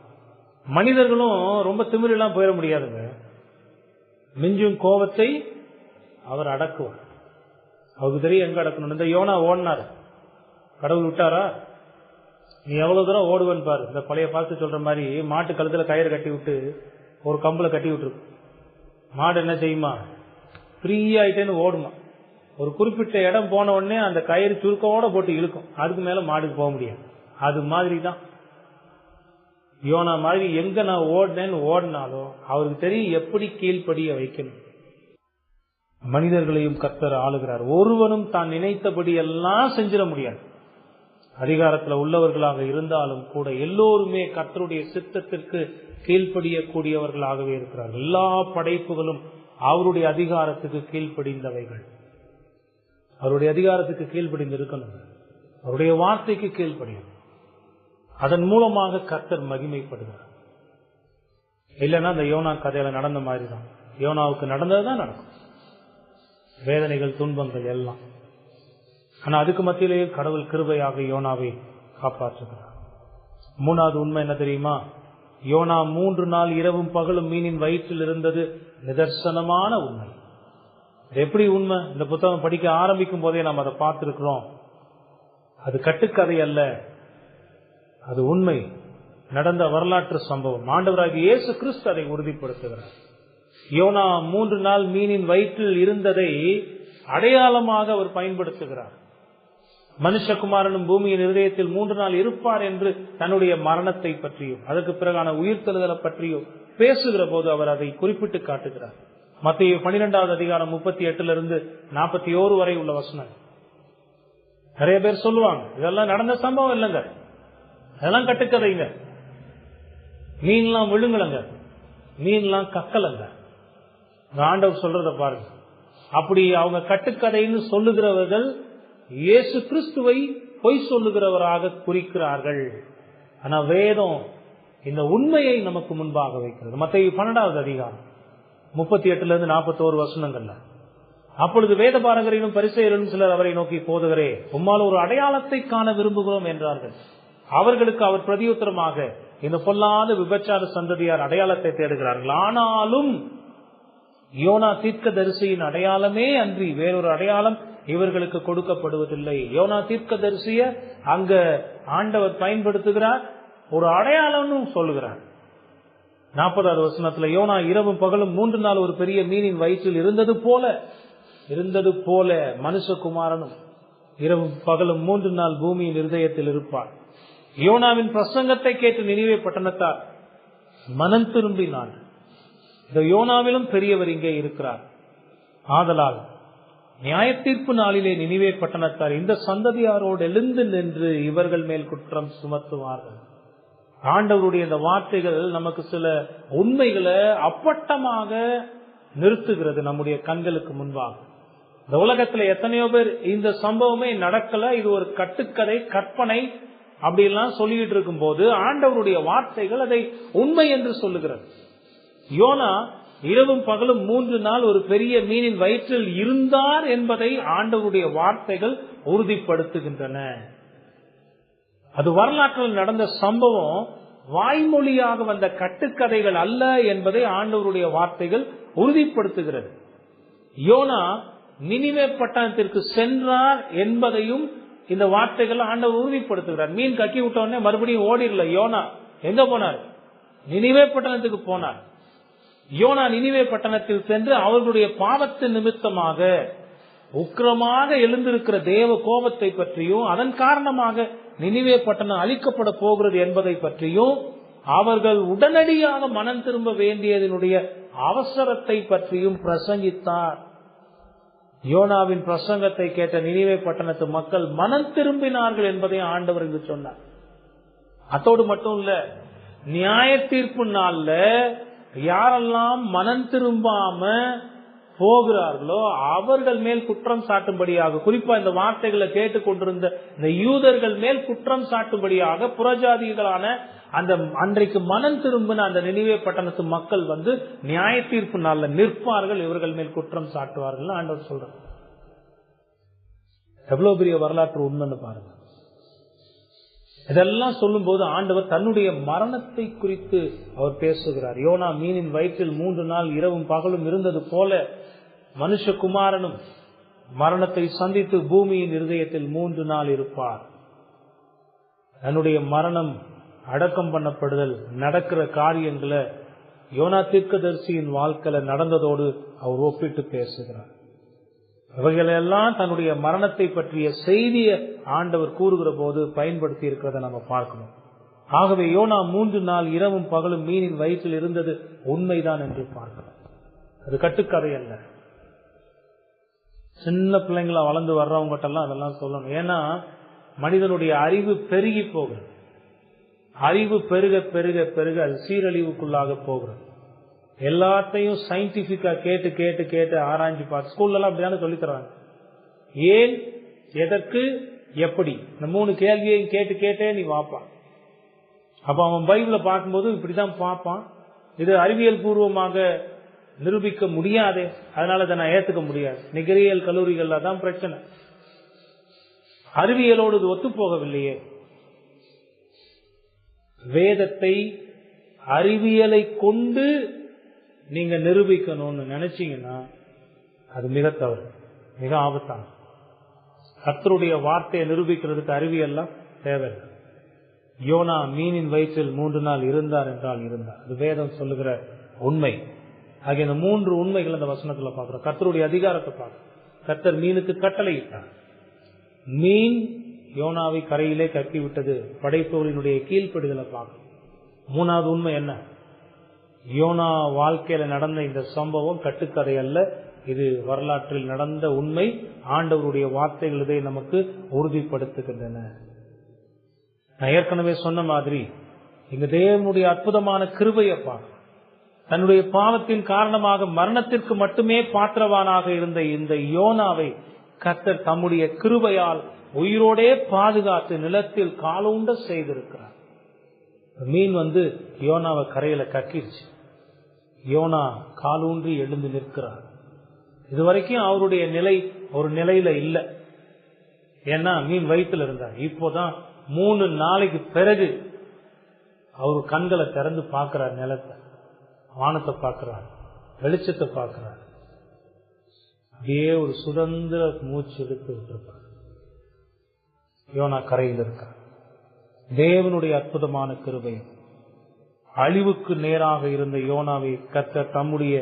மனிதர்களும் ரொம்ப திமிரெல்லாம் போயிட முடியாதுங்க. மிஞ்சும் கோபத்தை அவர் அடக்குவார். அவருக்கு தெரியும் எங்க அடக்கணும். இந்த யோனா ஓடினாரு, கடவுள் விட்டாரா? நீ எவ்வளவு தூரம் ஓடுவேன்னு பாரு. இந்த பழைய பார்த்து சொல்ற மாதிரி மாட்டு கழுத்துல கயிறு கட்டி விட்டு ஒரு கம்புல கட்டி விட்டுருக்கு. மாடு என்ன செய்யுமா? ஃப்ரீயாயிட்டேன்னு ஓடுமா. ஒரு குறிப்பிட்ட இடம் போன உடனே அந்த கயிறு சுருக்கோட போட்டு இழுக்கும், அதுக்கு மேல மாடுக்கு போக முடியாது. அது மாதிரி தான் யோனா மாதிரி எங்க நான் ஓடினேன்னு ஓடினாலும் அவருக்கு தெரியும் எப்படி கீழ்ப்படிய வைக்கணும். மனிதர்களையும் கர்த்தர் ஆளுகிறார். ஒருவனும் தான் நினைத்தபடி எல்லாம் செஞ்சிட முடியாது. அதிகாரத்தில் உள்ளவர்களாக இருந்தாலும் கூட எல்லோருமே கர்த்தருடைய சித்தத்திற்கு கீழ்ப்படியக்கூடியவர்களாகவே இருக்கிறார்கள். எல்லா படைப்புகளும் அவருடைய அதிகாரத்துக்கு கீழ்ப்படிந்தவைகள். அவருடைய அதிகாரத்துக்கு கீழ்ப்படிந்து இருக்கணும், அவருடைய வார்த்தைக்கு கீழ்ப்படியும். அதன் மூலமாக கர்த்தர் மகிமைப்படுகிறார். இல்லைன்னா அந்த யோனா கதையில நடந்த மாதிரி தான், யோனாவுக்கு நடந்ததுதான் நடக்கும், வேதனைகள் துன்பங்கள் எல்லாம். ஆனா அதுக்கு மத்தியிலேயே கடவுள் கிருபையாக யோனாவை காப்பாற்றுகிறார். 3வது உண்மை என்ன தெரியுமா? யோனா 3 நாள் இரவும் பகலும் மீனின் வயிற்றில் இருந்தது நிதர்சனமான உண்மை. எப்படி உண்மை? இந்த புத்தகம் படிக்க ஆரம்பிக்கும் போதே நாம் அதை பார்த்திருக்கிறோம். அது கட்டுக்கதை அல்ல, அது உண்மை, நடந்த வரலாற்று சம்பவம். ஆண்டவராகிய இயேசு கிறிஸ்து அதை உறுதிப்படுத்துகிறார். யோனா 3 நாள் மீனின் வயிற்றில் இருந்ததை அடையாளமாக அவர் பயன்படுத்துகிறார். மனுஷகுமாரனும் பூமியின் இருதயத்தில் 3 நாள் இருப்பார் என்று தன்னுடைய மரணத்தை பற்றியும் அதற்கு பிறகான உயிர்த்தெழுதலை பற்றியும் பேசுகிற போது அவர் அதை குறிப்பிட்டு காட்டுகிறார். மத்தேயு 12வது அதிகாரம் 38 41 வரை உள்ள வசனம். நிறைய பேர் சொல்லுவாங்க இதெல்லாம் நடந்த சம்பவம் இல்லைங்க, அதெல்லாம் கட்டுக்கதைங்க, மீன்லாம் விழுங்கலங்க, மீன்லாம் கக்கலங்க. ஆண்டவர் சொல்றத பாருங்க. அப்படி அவங்க கட்டுக்கதைன்னு சொல்லுகிறவர்கள் இயேசு கிறிஸ்துவை பொய் சொல்லுகிறவராக குறிக்கிறார்கள். ஆனா வேதம் இந்த உண்மையை நமக்கு முன்பாக வைக்கிறது. மத்தேயு 12வது அதிகாரம் 38 41 வசனங்கள்ல, அப்பொழுது வேத பாரகரிலும் பரிசேயரிலும் சிலர் அவரை நோக்கி, போதகரே, உம்மால் ஒரு அடையாளத்தை காண விரும்புகிறோம் என்றார்கள். அவர்களுக்கு அவர் பிரதியுத்தரமாக, இந்த பொல்லாத விபச்சார சந்ததியார் அடையாளத்தை தேடுகிறார்கள், ஆனாலும் யோனா தீர்க்கதரிசியின் அடையாளமே அன்றி வேறொரு அடையாளம் இவர்களுக்கு கொடுக்கப்படுவதில்லை. யோனா தீர்க்கதரிசிய அங்க ஆண்டவர் பயன்படுத்துகிறார், ஒரு அடையாளம்னு சொல்லுகிறார். 40வது வசனத்துல யோனா இரவும் பகலும் 3 நாள் ஒரு பெரிய மீனின் வயிற்றில் இருந்தது போல மனுஷகுமாரனும் இரவும் பகலும் 3 நாள் பூமியின் இருதயத்தில் இருப்பார். யோனாவின் பிரசங்கத்தை கேட்டு நினிவே பட்டணத்தார் மனம் திரும்பினார். இந்த யோனாவிலும் பெரியவர் இங்கே இருக்கிறார். ஆதலால் நியாயத்தீர்ப்பு நாளிலே நினிவே பட்டணத்தார் இந்த சந்ததியாரோடு எழுந்து நின்று இவர்கள் மேல் குற்றம் சுமத்துவார்கள். ஆண்டவருடைய இந்த வார்த்தைகள் நமக்கு சில உண்மைகளை அப்பட்டமாக நிறுத்துகிறது நம்முடைய கண்களுக்கு முன்பாக. இந்த உலகத்துல எத்தனையோ பேர் இந்த சம்பவமே நடக்கல, இது ஒரு கட்டுக்கதை, கற்பனை அப்படிலாம் சொல்லிட்டு இருக்கும் போது ஆண்டவருடைய வார்த்தைகள் அதை உண்மை என்று சொல்லுகிறது. யோனா இரவும் பகலும் 3 நாள் ஒரு பெரிய மீனின் வயிற்றில் இருந்தார் என்பதை ஆண்டவருடைய வார்த்தைகள் உறுதிப்படுத்துகின்றன. அது வரலாற்றில் நடந்த சம்பவம், வாய்மொழியாக வந்த கட்டுக்கதைகள் அல்ல என்பதை ஆண்டவருடைய வார்த்தைகள் உறுதிப்படுத்துகிறது. யோனா நினிவே பட்டணத்திற்கு சென்றார் என்பதையும் இந்த வார்த்தைகள் ஆண்டவர் உறுதிப்படுத்துகிறார். மீன் கக்கி விட்டோடனே மறுபடியும் ஓடிடல. யோனா எங்க போனார்? நினிவே பட்டணத்துக்கு போனார். யோனா நினிவே பட்டணத்தில் சென்று அவர்களுடைய பாவத்தின் நிமித்தமாக உக்கிரமாக எழுந்திருக்கிற தேவ கோபத்தை பற்றியும் அதன் காரணமாக நினிவே பட்டணம் அழிக்கப்பட போகிறது என்பதை பற்றியும் அவர்கள் உடனடியாக மனம் திரும்ப வேண்டியதனுடைய அவசரத்தை பற்றியும் பிரசங்கித்தார். யோனாவின் பிரசங்கத்தை கேட்ட நினிவே பட்டணத்து மக்கள் மனம் திரும்பினார்கள் என்பதை ஆண்டவர் இங்கு சொன்னார். அதோடு மட்டும் இல்ல, நியாய தீர்ப்பு நாள்ல யாரெல்லாம் மனம் திரும்பாம போகிறார்களோ அவர்கள் மேல் குற்றம் சாட்டும்படியாக, குறிப்பா இந்த வார்த்தைகளை கேட்டுக் கொண்டிருந்த இந்த யூதர்கள் மேல் குற்றம் சாட்டும்படியாக புறஜாதிகளான அந்த அன்றைக்கு மனம் திரும்பின அந்த நினிவே பட்டணத்து மக்கள் வந்து நியாய தீர்ப்பு நாள்ல நிற்பார்கள், இவர்கள் மேல் குற்றம் சாட்டுவார்கள் ஆண்டவர் சொல்றார். எவ்வளவு பெரிய வரலாற்று உண்மைன்னு பாருங்க. இதெல்லாம் சொல்லும் போது ஆண்டவர் தன்னுடைய மரணத்தை குறித்து அவர் பேசுகிறார். யோனா மீனின் வயிற்றில் 3 நாள் இரவும் பகலும் இருந்தது போல மனுஷகுமாரனும் மரணத்தை சந்தித்து பூமியின் இருதயத்தில் 3 நாள் இருப்பார். தன்னுடைய மரணம், அடக்கம் பண்ணப்படுதல், நடக்கிற காரியங்களை யோனா தீர்க்கதரிசியின் வாழ்க்கையில நடந்ததோடு அவர் ஒப்பிட்டு பேசுகிறார். இவைகளெல்லாம் தன்னுடைய மரணத்தை பற்றிய செய்தியை ஆண்டவர் கூறுகிற போது பயன்படுத்தி இருக்கிறத நம்ம பார்க்கணும். ஆகவே யோனா 3 நாள் இரவும் பகலும் மீனின் வயிற்றில் இருந்தது உண்மைதான் என்று பார்க்கணும். அது கட்டுக்கதை அல்ல. சின்ன பிள்ளைங்களா வளர்ந்து வர்றவங்கட்டெல்லாம் அதெல்லாம் சொல்லணும். ஏன்னா மனிதனுடைய அறிவு பெருகி போகிறது. அறிவு பெருக பெருக பெருக அது சீரழிவுக்குள்ளாக போகிறது. எல்லாத்தையும் சயின்டிபிக்கா கேட்டு கேட்டு கேட்டு ஆராய்ச்சி பார்த்து ஸ்கூல்ல எல்லாம் அப்படியான சொல்லி தராங்க. ஏன், எதற்கு, எப்படி, இந்த 3 கேள்வியையும் கேட்டு கேட்டே நீ வாப்பான். அப்ப அவன் பைபிள பார்க்கும்போது இப்படிதான் பார்ப்பான். இது அறிவியல் பூர்வமாக நிரூபிக்க முடியாதே, அதனால இதை நான் ஏத்துக்க முடியாது. நிகரியல் கல்லூரிகள்ல தான் பிரச்சனை. அறிவியலோடு இது ஒத்து போகவில்லையே. வேதத்தை அறிவியலை கொண்டு நீங்க நிரூபிக்கணும்னு நினைச்சீங்கன்னா அது மிக தவறு, மிக ஆபத்தான. கர்த்தருடைய வார்த்தையை நிரூபிக்கிறதுக்கு அறிவியல்லாம் தேவையில்லை. யோனா மீனின் வயிற்றில் 3 நாள் இருந்தார் என்றால் இருந்தார். அது வேதம் சொல்லுகிற உண்மை. ஆகிய இந்த 3 உண்மைகள் அந்த வசனத்துல பார்க்கிறோம். கர்த்தருடைய அதிகாரத்தை பார்க்கிறோம். கர்த்தர் மீனுக்கு கட்டளை இட்டார். மீன் யோனாவை கரையிலே கட்டி விட்டது. படைப்பவரினுடைய கீழ்ப்படிதலை பார்க்கணும். 3வது உண்மை என்ன? யோனா வாழ்க்கையில நடந்த இந்த சம்பவம் கட்டுக்கதை அல்ல, இது வரலாற்றில் நடந்த உண்மை. ஆண்டவருடைய வார்த்தைகள் இதை நமக்கு உறுதிப்படுத்துகின்றன. நான் ஏற்கனவே சொன்ன மாதிரி இங்க தேவனுடைய அற்புதமான கிருபையை பார்க்க, தன்னுடைய பாவத்தின் காரணமாக மரணத்திற்கு மட்டுமே பாத்திரவானாக இருந்த இந்த யோனாவை கர்த்தர் தம்முடைய கிருபையால் உயிரோடே பாதுகாத்து நிலத்தில் காலூண்ட செய்திருக்கிறார். மீன் வந்து யோனாவை கரையில கக்கிடுச்சு. யோனா காலூன்றி எழுந்து நிற்கிறார். இதுவரைக்கும் அவருடைய நிலை ஒரு நிலையில இல்ல. ஏன்னா மீன் வயிற்றுல இருந்தார். இப்போதான் 3 நாளைக்கு பிறகு அவரு கண்களை திறந்து பார்க்கிறார். நிலத்தை, வானத்தை பார்க்கிறார், வெளிச்சத்தை பார்க்கிறார். அப்படியே ஒரு சுதந்திர மூச்சு எடுத்து விட்டிருப்பார். யோனா கரையில் இருக்கார். தேவனுடைய அற்புதமான கிருபை. அழிவுக்கு நேராக இருந்த யோனாவை கர்த்தர் தம்முடைய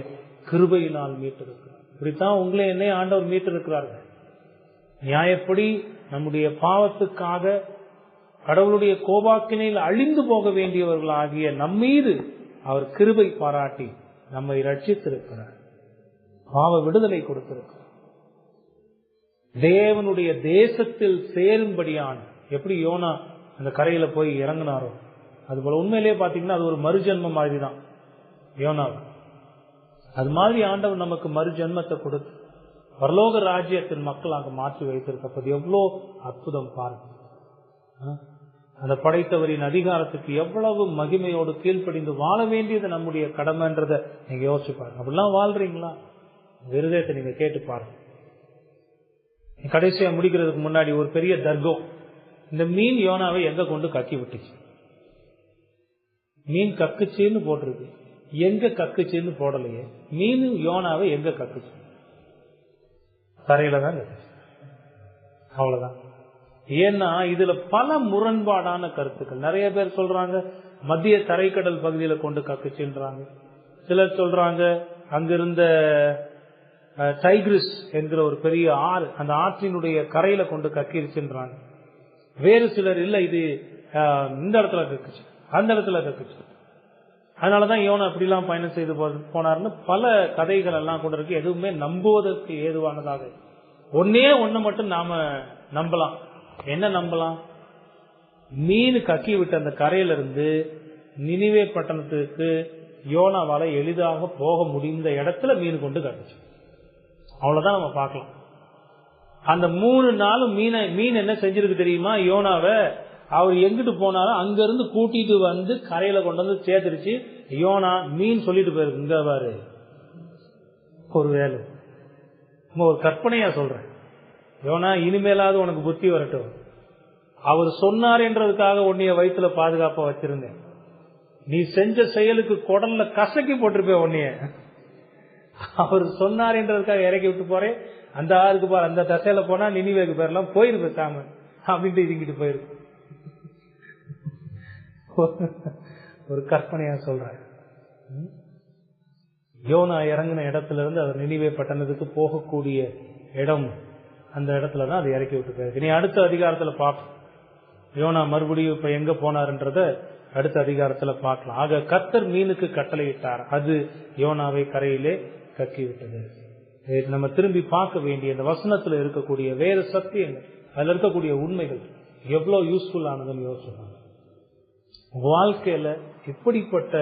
கிருபையினால் மீட்டிருக்கிறார். இப்படித்தான் உங்களை என்னை ஆண்டவர் மீட்டிருக்கிறார்கள். நியாயப்படி நம்முடைய பாவத்துக்காக கடவுளுடைய கோபாக்கினையில் அழிந்து போக வேண்டியவர்களாகிய நம்மீது அவர் கிருபை பாராட்டி நம்மை ரட்சித்திருக்கிறார். பாவ விடுதலை கொடுத்திருக்கிறார். தேவனுடைய தேசத்தில் சேரும்படியான, எப்படி யோனா அந்த கரையில போய் இறங்கினாரோ அதுபோல உண்மையிலேயே பாத்தீங்கன்னா அது ஒரு மறுஜென்மம் மாதிரி தான் யோனாவுக்கு. அது மாதிரி ஆண்டவர் நமக்கு மறுஜென்மத்தை கொடுத்து பரலோக ராஜ்யத்தின் மக்களாக மாற்றி வைத்திருக்கப்பது எவ்வளோ அற்புதம் பாருங்க. அந்த படைத்தவரின் அதிகாரத்துக்கு எவ்வளவு மகிமையோடு கீழ்ப்படிந்து வாழ வேண்டியது நம்முடைய கடமைன்றதை நீங்க யோசிச்சு பாருங்க. அப்படிலாம் வாழ்றீங்களா? விருதத்தை நீங்க கேட்டு பாருங்க. கடைசியா முடிக்கிறதுக்கு முன்னாடி ஒரு பெரிய தர்க்கம். இந்த மீன் யோனாவை எங்க கொண்டு கக்கி விட்டுச்சு? மீன் கக்குச்சின்னு போட்டிருக்கு, எங்க கக்குச்சின்னு போடலையே. மீன் யோனாவை எங்க கக்குச்சு? தரையில தான் கக்குச்சு. அவ்வளவுதான். ஏன்னா இதுல பல முரண்பாடான கருத்துக்கள். நிறைய பேர் சொல்றாங்க மத்திய தரைக்கடல் பகுதியில கொண்டு கக்குச்சுன்றாங்க. சிலர் சொல்றாங்க அங்கிருந்த டைக்ரிஸ் என்கிற ஒரு பெரிய ஆறு, அந்த ஆற்றினுடைய கரையில கொண்டு கக்கிருச்சுன்றாங்க. வேறு சிலர் இல்ல இது இந்த இடத்துல கக்குச்சு, அந்த இடத்துல கக்குச்சு, அதனாலதான் யோனா அப்படிலாம் பயணம் செய்து போனார்னு பல கதைகள் எல்லாம் கொண்டு இருக்கு. எதுவுமே நம்புவதற்கு ஏதுவானதாக. ஒன்னே ஒண்ணு மட்டும் நாம நம்பலாம். என்ன நம்பலாம்? மீன் கக்கி விட்டு அந்த கரையில இருந்து நினிவே பட்டணத்துக்கு யோனாவால எளிதாக போக முடிந்த இடத்துல மீன் கொண்டு கட்டுச்சு. அவ்வளவுதான் நம்ம பார்க்கலாம். அந்த 3 நாளும் மீன் என்ன செஞ்சிருக்கு தெரியுமா? யோனாவை அவர் எங்கிட்டு போனாலும் அங்க இருந்து கூட்டிட்டு வந்து கரையில கொண்டு வந்து சேர்த்துருச்சு. யோனா மீன் சொல்லிட்டு போயிருக்கு, இங்க பாரு. ஒரு வேலை ஒரு கற்பனையா சொல்றேன். யோனா இனிமேலாவது உனக்கு புத்தி வரட்டும். அவர் சொன்னார் என்றதுக்காக உன்னைய வயிற்றுல பாதுகாப்பா வச்சிருந்தேன். நீ செஞ்ச செயலுக்கு குடல்ல கசக்கி போட்டிருப்ப உன்னைய. அவர் சொன்னார் என்றதுக்காக இறக்கி விட்டு போறேன். அந்த ஆறுக்கு பாரு, அந்த தசையில போனா நினிவேக்கு பேரெல்லாம் போயிருக்கு சாம அப்படின்ட்டு இறங்கிட்டு போயிருக்கு. ஒரு கற்பனையா சொல்றேன். யோனா இறங்கின இடத்துல இருந்து அவர் நினிவே பட்டணத்துக்கு போகக்கூடிய இடம், அந்த இடத்துலதான் அதை இறக்கி விட்டு போயிருக்கு. நீ அடுத்த அதிகாரத்துல பார்ப்போம் யோனா மறுபடியும் இப்ப எங்க போனார்ன்றத அடுத்த அதிகாரத்துல பார்க்கலாம். ஆக கர்த்தர் மீனுக்கு கட்டளையிட்டார், அது யோனாவை கரையிலே கக்கி விட்டது. நம்ம திரும்பி பார்க்க வேண்டிய இந்த வசனத்துல இருக்கக்கூடிய வேற சத்தியங்கள், அதுல இருக்கக்கூடிய உண்மைகள் எவ்வளவு யூஸ்ஃபுல் ஆனதுன்னு யோசிச்சாங்க. வாழ்க்கையில இப்படிப்பட்ட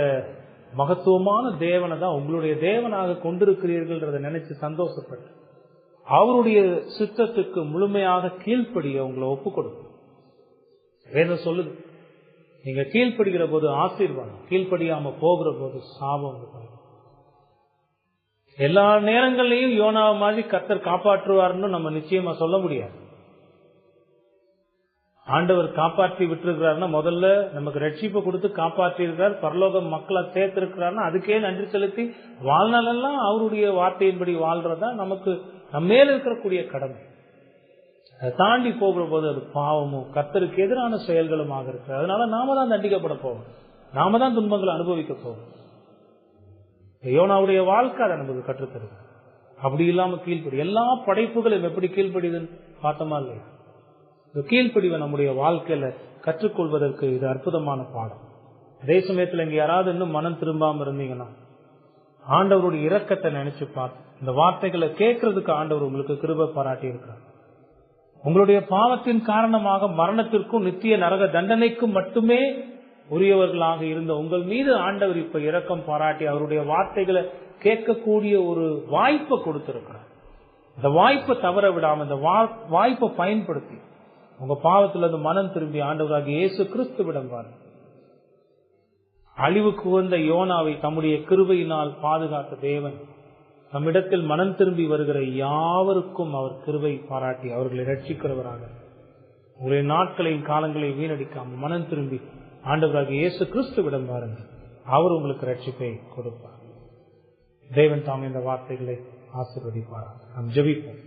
மகத்துவமான தேவனை தான் உங்களுடைய தேவனாக கொண்டிருக்கிறீர்கள் நினைச்சு சந்தோஷப்பட்டு அவருடைய சித்தத்துக்கு முழுமையாக கீழ்ப்படிய உங்களை ஒப்புக் கொடுக்கும். வேதம் சொல்லுது, நீங்க கீழ்ப்படுகிற போது ஆசீர்வாதம், கீழ்ப்படியாம போகிற போது சாபம். எல்லா நேரங்களையும் யோனாவை மாதிரி கர்த்தர் காப்பாற்றுவார்னு நம்ம நிச்சயமா சொல்ல முடியாது. ஆண்டவர் காப்பாற்றி விட்டுருக்கிறாருன்னா முதல்ல நமக்கு ரட்சிப்பை கொடுத்து காப்பாற்றி இருக்கிறார், பரலோக மக்களை சேர்த்திருக்கிறாருன்னா அதுக்கே நன்றி செலுத்தி வாழ்நாளெல்லாம் அவருடைய வார்த்தையின்படி வாழ்றதா நமக்கு நம்ம மேல இருக்கக்கூடிய கடமை. அதை தாண்டி போகிற போது அது பாவமும் கர்த்தருக்கு எதிரான செயல்களுமாக இருக்கு. அதனால நாம தான் தண்டிக்கப்பட போவோம், நாம தான் துன்பங்களை அனுபவிக்க போவோம். யோனாவுடைய வாழ்க்கை அதை நமக்கு கற்றுத்தருது. அப்படி இல்லாம கீழ்ப்படி, எல்லா படைப்புகளும் எப்படி கீழ்ப்படிதுன்னு பார்த்தோமா இல்லையா? இந்த கீழ்ப்படிவை நம்முடைய வாழ்க்கையில கற்றுக்கொள்வதற்கு இது அற்புதமான பாடம். அதே சமயத்துல இங்க யாராவது இன்னும் மனம் திரும்பாம இருந்தீங்கன்னா ஆண்டவருடைய இரக்கத்தை நினைச்சு பார்த்து இந்த வார்த்தைகளை கேட்கறதுக்கு ஆண்டவர் உங்களுக்கு கிருபை பாராட்டி இருக்கிறார். உங்களுடைய பாவத்தின் காரணமாக மரணத்திற்கும் நித்திய நரக தண்டனைக்கும் மட்டுமே உரியவர்களாக இருந்த உங்கள் மீது ஆண்டவர் இப்ப இரக்கம் பாராட்டி அவருடைய வார்த்தைகளை கேட்கக்கூடிய ஒரு வாய்ப்பை கொடுத்திருக்கிறார். இந்த வாய்ப்பை தவற விடாம இந்த வாய்ப்பை பயன்படுத்தி உங்க பாவத்துல இருந்து மனம் திரும்பி ஆண்டவராகிய இயேசு கிறிஸ்துவிடம் வாருங்கள். அழிவுக்கு வந்த யோனாவை தம்முடைய கிருபையினால் பாதுகாத்த தேவன் நம்மிடத்தில் மனம் திரும்பி வருகிற யாவருக்கும் அவர் கிருபை பாராட்டி அவர்களை ரட்சிக்கிறவராக உங்களுடைய நாட்களையும் காலங்களையும் வீணடிக்காமல் மனம் திரும்பி ஆண்டவராகிய இயேசு கிறிஸ்துவிடம் வாருங்கள். அவர் உங்களுக்கு ரட்சிப்பை கொடுப்பார். தேவன் தாம் இந்த வார்த்தைகளை ஆசீர்வதிப்பார். நாம் ஜெபிப்போம்.